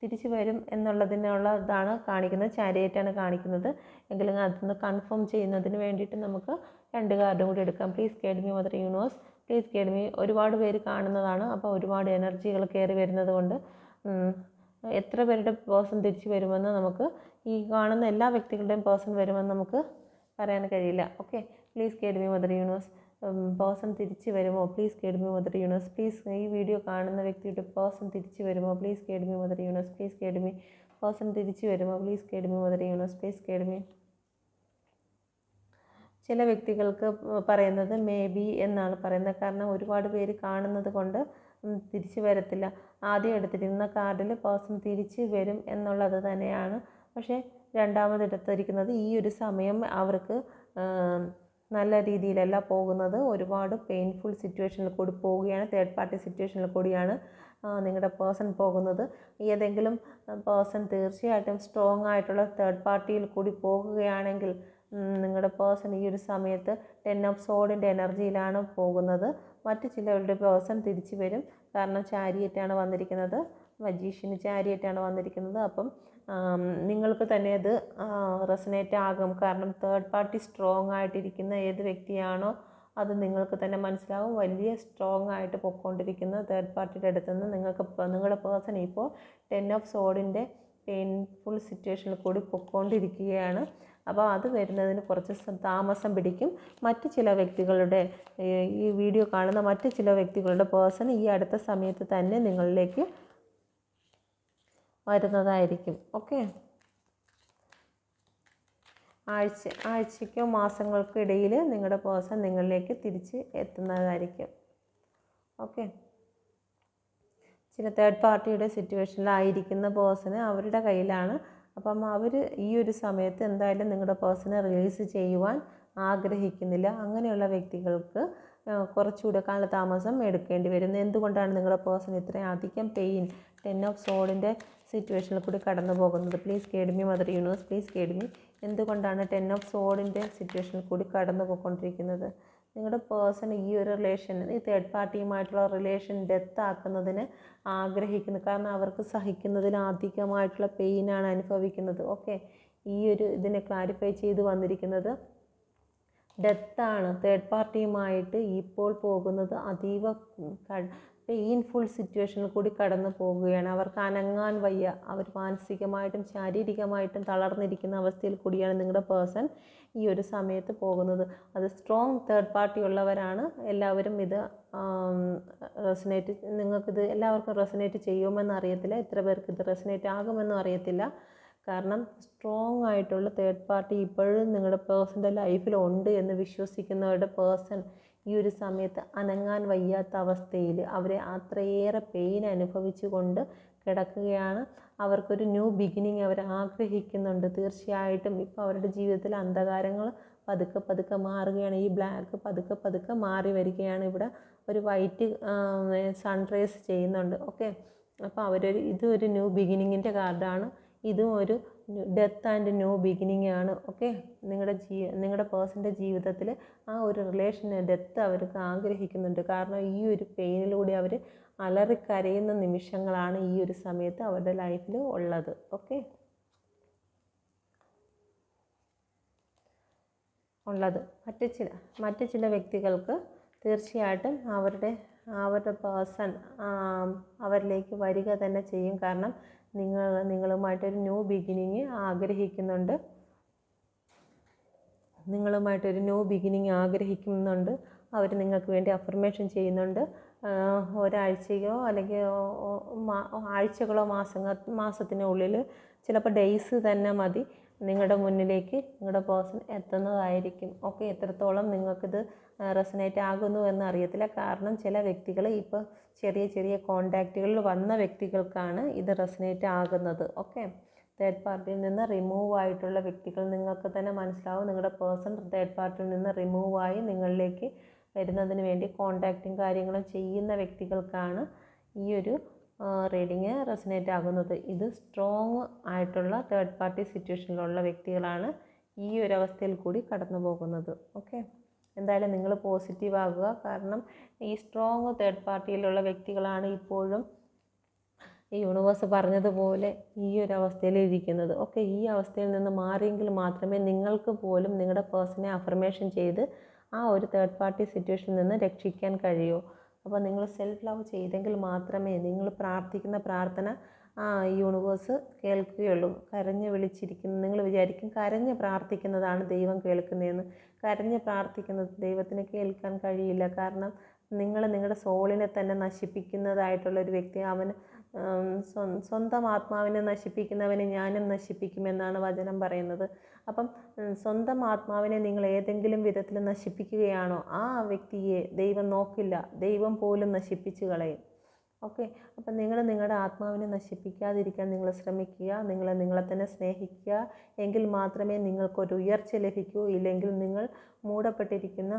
തിരിച്ചു വരും എന്നുള്ളതിനുള്ളതാണ് കാണിക്കുന്നത്. ചാരിയറ്റാണ് കാണിക്കുന്നത്. എങ്കിലും അതൊന്ന് കൺഫേം ചെയ്യുന്നതിന് വേണ്ടിയിട്ട് നമുക്ക് 2 കാർഡും കൂടി എടുക്കാം. Please guide me mother universe, please guide me. ഒരുപാട് പേര് കാണുന്നതാണ്, അപ്പോൾ ഒരുപാട് എനർജികൾ കയറി വരുന്നത് കൊണ്ട് എത്ര പേരുടെ പേഴ്സൺ തിരിച്ചു വരുമെന്ന് നമുക്ക്, ഈ കാണുന്ന എല്ലാ വ്യക്തികളുടെയും പേഴ്സൺ വരുമെന്ന് നമുക്ക് പറയാൻ കഴിയില്ല. Okay, please guide me mother universe. Person തിരിച്ചു വരുമോ? Please guide me mother universe. Please ഈ വീഡിയോ കാണുന്ന വ്യക്തിയുടെ പേഴ്സൺ തിരിച്ചു വരുമോ? Please guide me mother universe. Please guide me. Person തിരിച്ചു വരുമോ? Please guide me mother universe. Please guide me. ചില വ്യക്തികൾക്ക് പറയുന്നത് മേ ബി എന്നാണ് പറയുന്നത്. കാരണം ഒരുപാട് പേര് കാണുന്നത് കൊണ്ട് തിരിച്ചു വരത്തില്ല. ആദ്യം എടുത്തിരിക്കുന്ന കാർഡിൽ പേഴ്സൺ തിരിച്ച് വരും എന്നുള്ളത് തന്നെയാണ്. പക്ഷേ രണ്ടാമതെടുത്തിരിക്കുന്നത് ഈ ഒരു സമയം അവർക്ക് നല്ല രീതിയിലല്ല പോകുന്നത്. ഒരുപാട് പെയിൻഫുൾ സിറ്റുവേഷനിൽ കൂടി പോവുകയാണ്. തേർഡ് പാർട്ടി സിറ്റുവേഷനിൽ കൂടിയാണ് നിങ്ങളുടെ പേഴ്സൺ പോകുന്നത്. ഏതെങ്കിലും പേഴ്സൺ തീർച്ചയായിട്ടും സ്ട്രോങ് ആയിട്ടുള്ള തേർഡ് പാർട്ടിയിൽ കൂടി പോകുകയാണെങ്കിൽ നിങ്ങളുടെ പേഴ്സൺ ഈ ഒരു സമയത്ത് 10 ഓഫ് സോഡിൻ്റെ എനർജിയിലാണ് പോകുന്നത്. മറ്റ് ചിലവരുടെ പേഴ്സൺ തിരിച്ചു വരും. കാരണം ചാരിയറ്റാണ് വന്നിരിക്കുന്നത്, മജീഷ്യന് ചാരിയറ്റാണ് വന്നിരിക്കുന്നത്. അപ്പം നിങ്ങൾക്ക് തന്നെ അത് റെസനേറ്റ് ആകും. കാരണം തേർഡ് പാർട്ടി സ്ട്രോങ് ആയിട്ടിരിക്കുന്ന ഏത് വ്യക്തിയാണോ അത് നിങ്ങൾക്ക് തന്നെ മനസ്സിലാവും. വലിയ സ്ട്രോങ് ആയിട്ട് പൊയ്ക്കൊണ്ടിരിക്കുന്ന തേർഡ് പാർട്ടിയുടെ അടുത്ത് നിന്ന് നിങ്ങളുടെ പേഴ്സൺ ഇപ്പോൾ 10 ഓഫ് സോഡിൻ്റെ പെയിൻഫുൾ സിറ്റുവേഷനിൽ കൂടി പൊയ്ക്കൊണ്ടിരിക്കുകയാണ്. അപ്പോൾ അത് വരുന്നതിന് കുറച്ച് താമസം പിടിക്കും. മറ്റ് ചില വ്യക്തികളുടെ ഈ വീഡിയോ കാണുന്ന മറ്റ് ചില വ്യക്തികളുടെ പേഴ്സൺ ഈ അടുത്ത സമയത്ത് തന്നെ നിങ്ങളിലേക്ക് വരുന്നതായിരിക്കും. ഓക്കെ, ആഴ്ചയ്ക്കോ മാസങ്ങൾക്കോ ഇടയിൽ നിങ്ങളുടെ പേഴ്സൺ നിങ്ങളിലേക്ക് തിരിച്ച് എത്തുന്നതായിരിക്കും. ഓക്കെ, ചില തേർഡ് പാർട്ടിയുടെ സിറ്റുവേഷനിലായിരിക്കുന്ന പേഴ്സണ് അവരുടെ കയ്യിലാണ്. അപ്പം അവർ ഈ ഒരു സമയത്ത് എന്തായാലും നിങ്ങളുടെ പേഴ്സണെ റിലീസ് ചെയ്യുവാൻ ആഗ്രഹിക്കുന്നില്ല. അങ്ങനെയുള്ള വ്യക്തികൾക്ക് കുറച്ചുകൂടെ കാലതാമസം എടുക്കേണ്ടി വരും. എന്തുകൊണ്ടാണ് നിങ്ങളുടെ പേഴ്സൺ ഇത്രയും അധികം പെയിൻ 10 ഓഫ് സോഡിൻ്റെ സിറ്റുവേഷനിൽ കൂടി കടന്നു പോകുന്നത്? Please guide me mother universe. Please guide me. എന്തുകൊണ്ടാണ് 10 ഓഫ് സോഡിൻ്റെ സിറ്റുവേഷനിൽ കൂടി കടന്നു പോയിക്കൊണ്ടിരിക്കുന്നത്? നിങ്ങളുടെ പേഴ്സൺ ഈ ഒരു റിലേഷൻ, ഈ തേർഡ് പാർട്ടിയുമായിട്ടുള്ള റിലേഷൻ ഡെത്ത് ആക്കുന്നതിന് ആഗ്രഹിക്കുന്നു. കാരണം അവർക്ക് സഹിക്കുന്നതിന് അധികമായിട്ടുള്ള പെയിനാണ് അനുഭവിക്കുന്നത്. ഓക്കെ, ഈ ഒരു ഇതിനെ ക്ലാരിഫൈ ചെയ്ത് വന്നിരിക്കുന്നത് ഡെത്താണ്. തേർഡ് പാർട്ടിയുമായിട്ട് ഇപ്പോൾ പോകുന്നത് അതീവ പെയിൻഫുൾ സിറ്റുവേഷനിൽ കൂടി കടന്നു പോവുകയാണ്. അവർക്ക് അനങ്ങാൻ വയ്യ. അവർ മാനസികമായിട്ടും ശാരീരികമായിട്ടും തളർന്നിരിക്കുന്ന അവസ്ഥയിൽ കൂടിയാണ് നിങ്ങളുടെ പേഴ്സൺ ഈ ഒരു സമയത്ത് പോകുന്നത്. അത് സ്ട്രോങ് തേർഡ് പാർട്ടി ഉള്ളവരാണ്. എല്ലാവരും ഇത് നിങ്ങൾക്കിത് എല്ലാവർക്കും റെസനേറ്റ് ചെയ്യുമെന്ന് അറിയത്തില്ല. എത്ര പേർക്ക് ഇത് റെസനേറ്റ് ആകുമെന്നും അറിയത്തില്ല. കാരണം സ്ട്രോങ് ആയിട്ടുള്ള തേർഡ് പാർട്ടി ഇപ്പോഴും നിങ്ങളുടെ പേഴ്സൻ്റെ ലൈഫിലുണ്ട് എന്ന് വിശ്വസിക്കുന്നവരുടെ പേഴ്സൺ ഈ ഒരു സമയത്ത് അനങ്ങാൻ വയ്യാത്ത അവസ്ഥയിൽ അവരെ അത്രയേറെ പെയിൻ അനുഭവിച്ചു കൊണ്ട് കിടക്കുകയാണ്. അവർക്കൊരു ന്യൂ ബിഗിനിങ് അവർ ആഗ്രഹിക്കുന്നുണ്ട്. തീർച്ചയായിട്ടും ഇപ്പോൾ അവരുടെ ജീവിതത്തിൽ അന്ധകാരങ്ങൾ പതുക്കെ പതുക്കെ മാറുകയാണ്. ഈ ബ്ലാക്ക് പതുക്കെ പതുക്കെ മാറി വരികയാണ്. ഇവിടെ ഒരു വൈറ്റ് സൺറൈസ് ചെയ്യുന്നുണ്ട്. ഓക്കെ, അപ്പോൾ ഇതൊരു ന്യൂ ബിഗിനിങ്ങിൻ്റെ കാർഡാണ്. ഇതും ഒരു ഡെത്ത് ആൻഡ് ന്യൂ ബിഗിനിങ് ആണ്. ഓക്കെ, നിങ്ങളുടെ പേഴ്സൻ്റെ ജീവിതത്തിൽ ആ ഒരു റിലേഷന് ഡെത്ത് അവർക്ക് ആഗ്രഹിക്കുന്നുണ്ട്. കാരണം ഈ ഒരു പെയിനിലൂടെ അവർ അലറിക്കരയുന്ന നിമിഷങ്ങളാണ് ഈ ഒരു സമയത്ത് അവരുടെ ലൈഫിൽ ഉള്ളത്. ഓക്കെ, മറ്റ് ചില വ്യക്തികൾക്ക് തീർച്ചയായിട്ടും അവരുടെ പേഴ്സൺ അവരിലേക്ക് വരിക തന്നെ ചെയ്യും. കാരണം നിങ്ങളുമായിട്ടൊരു ന്യൂ ബിഗിനിങ് ആഗ്രഹിക്കുന്നുണ്ട്. അവർ നിങ്ങൾക്ക് വേണ്ടി അഫർമേഷൻ ചെയ്യുന്നുണ്ട്. ഒരാഴ്ചയോ അല്ലെങ്കിൽ ആഴ്ചകളോ മാസത്തിനുള്ളിൽ ചിലപ്പോൾ ഡേയ്സ് തന്നെ മതി നിങ്ങളുടെ മുന്നിലേക്ക് നിങ്ങളുടെ പേഴ്സൺ എത്തുന്നതായിരിക്കും. ഓക്കെ, എത്രത്തോളം നിങ്ങൾക്കിത് റെസനേറ്റ് ആകുന്നു എന്ന് അറിയത്തില്ല. കാരണം ചില വ്യക്തികൾ ഇപ്പോൾ ചെറിയ കോണ്ടാക്റ്റുകളിൽ വന്ന വ്യക്തികൾക്കാണ് ഇത് റെസനേറ്റ് ആകുന്നത്. ഓക്കെ, തേർഡ് പാർട്ടിയിൽ നിന്ന് റിമൂവ് ആയിട്ടുള്ള വ്യക്തികൾ നിങ്ങൾക്ക് തന്നെ മനസ്സിലാവും. നിങ്ങളുടെ പേഴ്സൺ തേർഡ് പാർട്ടിയിൽ നിന്ന് റിമൂവ് ആയി നിങ്ങളിലേക്ക് വരുന്നതിന് വേണ്ടി കോണ്ടാക്റ്റും കാര്യങ്ങളും ചെയ്യുന്ന വ്യക്തികൾക്കാണ് ഈ ഒരു റീഡിങ് റെസനേറ്റ് ആകുന്നത്. ഇത് സ്ട്രോങ് ആയിട്ടുള്ള തേർഡ് പാർട്ടി സിറ്റുവേഷനിലുള്ള വ്യക്തികളാണ് ഈ ഒരു അവസ്ഥയിൽ കൂടി കടന്നു പോകുന്നത്. ഓക്കെ, എന്തായാലും നിങ്ങൾ പോസിറ്റീവ് ആകുക. കാരണം ഈ സ്ട്രോങ് തേർഡ് പാർട്ടിയിലുള്ള വ്യക്തികളാണ് ഇപ്പോഴും ഈ യൂണിവേഴ്സ് പറഞ്ഞതുപോലെ ഈ ഒരു അവസ്ഥയിൽ ഇരിക്കുന്നത്. ഓക്കെ, ഈ അവസ്ഥയിൽ നിന്ന് മാറിയെങ്കിൽ മാത്രമേ നിങ്ങൾക്ക് പോലും നിങ്ങളുടെ പേഴ്സണെ അഫർമേഷൻ ചെയ്ത് ആ ഒരു തേർഡ് പാർട്ടി സിറ്റുവേഷനിൽ നിന്ന് രക്ഷിക്കാൻ കഴിയൂ. അപ്പോൾ നിങ്ങൾ സെൽഫ് ലവ് ചെയ്തെങ്കിൽ മാത്രമേ നിങ്ങൾ പ്രാർത്ഥിക്കുന്ന പ്രാർത്ഥന യൂണിവേഴ്സ് കേൾക്കുകയുള്ളൂ. കരഞ്ഞ് വിളിച്ചിരിക്കുന്ന നിങ്ങൾ വിചാരിക്കും കരഞ്ഞ് പ്രാർത്ഥിക്കുന്നതാണ് ദൈവം കേൾക്കുന്നതെന്ന്. കരഞ്ഞ് പ്രാർത്ഥിക്കുന്നത് ദൈവത്തിന് കേൾക്കാൻ കഴിയില്ല. കാരണം നിങ്ങൾ നിങ്ങളുടെ സോളിനെ തന്നെ നശിപ്പിക്കുന്നതായിട്ടുള്ളൊരു വ്യക്തി. അവൻ സ്വന്തം ആത്മാവിനെ നശിപ്പിക്കുന്നവനെ ഞാനും നശിപ്പിക്കുമെന്നാണ് വചനം പറയുന്നത്. അപ്പം സ്വന്തം ആത്മാവിനെ നിങ്ങൾ ഏതെങ്കിലും വിധത്തിൽ നശിപ്പിക്കുകയാണോ, ആ വ്യക്തിയെ ദൈവം നോക്കില്ല, ദൈവം പോലും നശിപ്പിച്ച് കളയും. ഓക്കെ, അപ്പം നിങ്ങൾ നിങ്ങളുടെ ആത്മാവിനെ നശിപ്പിക്കാതിരിക്കാൻ നിങ്ങൾ ശ്രമിക്കുക. നിങ്ങളെ തന്നെ സ്നേഹിക്കുക. എങ്കിൽ മാത്രമേ നിങ്ങൾക്കൊരു ഉയർച്ച ലഭിക്കൂ. ഇല്ലെങ്കിൽ നിങ്ങൾ മൂടപ്പെട്ടിരിക്കുന്ന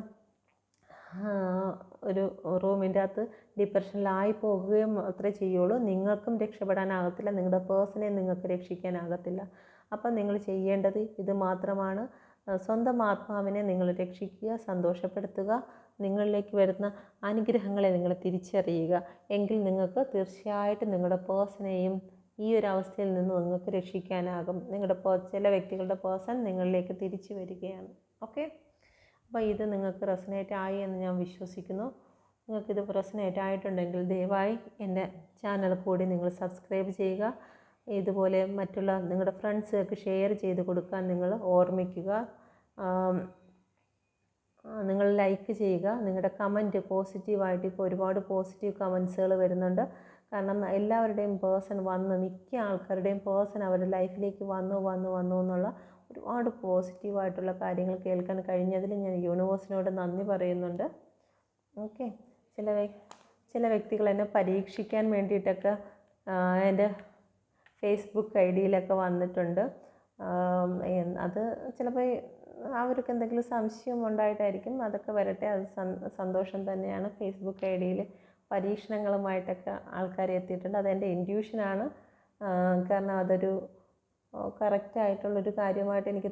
ഒരു റൂമിൻ്റെ അകത്ത് ഡിപ്രഷനിലായി പോകുകയും മാത്രമേ ചെയ്യുള്ളൂ. നിങ്ങൾക്കും രക്ഷപ്പെടാനാകത്തില്ല, നിങ്ങളുടെ പേഴ്സണെ നിങ്ങൾക്ക് രക്ഷിക്കാനാകത്തില്ല. അപ്പം നിങ്ങൾ ചെയ്യേണ്ടത് ഇത് മാത്രമാണ്. സ്വന്തം ആത്മാവിനെ നിങ്ങൾ രക്ഷിക്കുക, സന്തോഷപ്പെടുത്തുക. നിങ്ങളിലേക്ക് വരുന്ന അനുഗ്രഹങ്ങളെ നിങ്ങൾ തിരിച്ചറിയുക. എങ്കിൽ നിങ്ങൾക്ക് തീർച്ചയായിട്ടും നിങ്ങളുടെ പേഴ്സണെയും ഈ ഒരു അവസ്ഥയിൽ നിന്ന് നിങ്ങൾക്ക് രക്ഷിക്കാനാകും. നിങ്ങളുടെ ചില വ്യക്തികളുടെ പേഴ്സൺ നിങ്ങളിലേക്ക് തിരിച്ചു വരികയാണ്. ഓക്കെ, അപ്പോൾ ഇത് നിങ്ങൾക്ക് റെസനേറ്റ് ആയി എന്ന് ഞാൻ വിശ്വസിക്കുന്നു. നിങ്ങൾക്കിത് റെസനേറ്റ് ആയിട്ടുണ്ടെങ്കിൽ ദയവായി എൻ്റെ ചാനൽ കൂടി നിങ്ങൾ സബ്സ്ക്രൈബ് ചെയ്യുക. ഇതുപോലെ മറ്റുള്ള നിങ്ങളുടെ ഫ്രണ്ട്സുകൾക്ക് ഷെയർ ചെയ്ത് കൊടുക്കാൻ നിങ്ങൾ ഓർമ്മിക്കുക. നിങ്ങൾ ലൈക്ക് ചെയ്യുക. നിങ്ങളുടെ കമൻറ്റ് പോസിറ്റീവായിട്ട്, ഇപ്പോൾ ഒരുപാട് പോസിറ്റീവ് കമൻസുകൾ വരുന്നുണ്ട്. കാരണം എല്ലാവരുടെയും പേഴ്സൺ മിക്ക ആൾക്കാരുടെയും പേഴ്സൺ അവരുടെ ലൈഫിലേക്ക് വന്നു എന്നുള്ള ഒരുപാട് പോസിറ്റീവായിട്ടുള്ള കാര്യങ്ങൾ കേൾക്കാൻ കഴിഞ്ഞതിൽ ഞാൻ യൂണിവേഴ്സിനോട് നന്ദി പറയുന്നുണ്ട്. ഓക്കെ, ചില വ്യക്തികൾ എന്നെ പരീക്ഷിക്കാൻ വേണ്ടിയിട്ടൊക്കെ എൻ്റെ ഫേസ്ബുക്ക് ഐഡിയിലൊക്കെ വന്നിട്ടുണ്ട്. അത് ചിലപ്പോൾ അവർക്ക് എന്തെങ്കിലും സംശയം ഉണ്ടായിട്ടായിരിക്കും. അതൊക്കെ വരട്ടെ, അത് സന്തോഷം തന്നെയാണ്. ഫേസ്ബുക്ക് ഐഡിയിൽ പരീക്ഷണങ്ങളുമായിട്ടൊക്കെ ആൾക്കാർ എത്തിയിട്ടുണ്ട്. അതെൻ്റെ ഇൻറ്റ്യൂഷനാണ്. കാരണം അതൊരു കറക്റ്റായിട്ടുള്ളൊരു കാര്യമായിട്ട് എനിക്ക്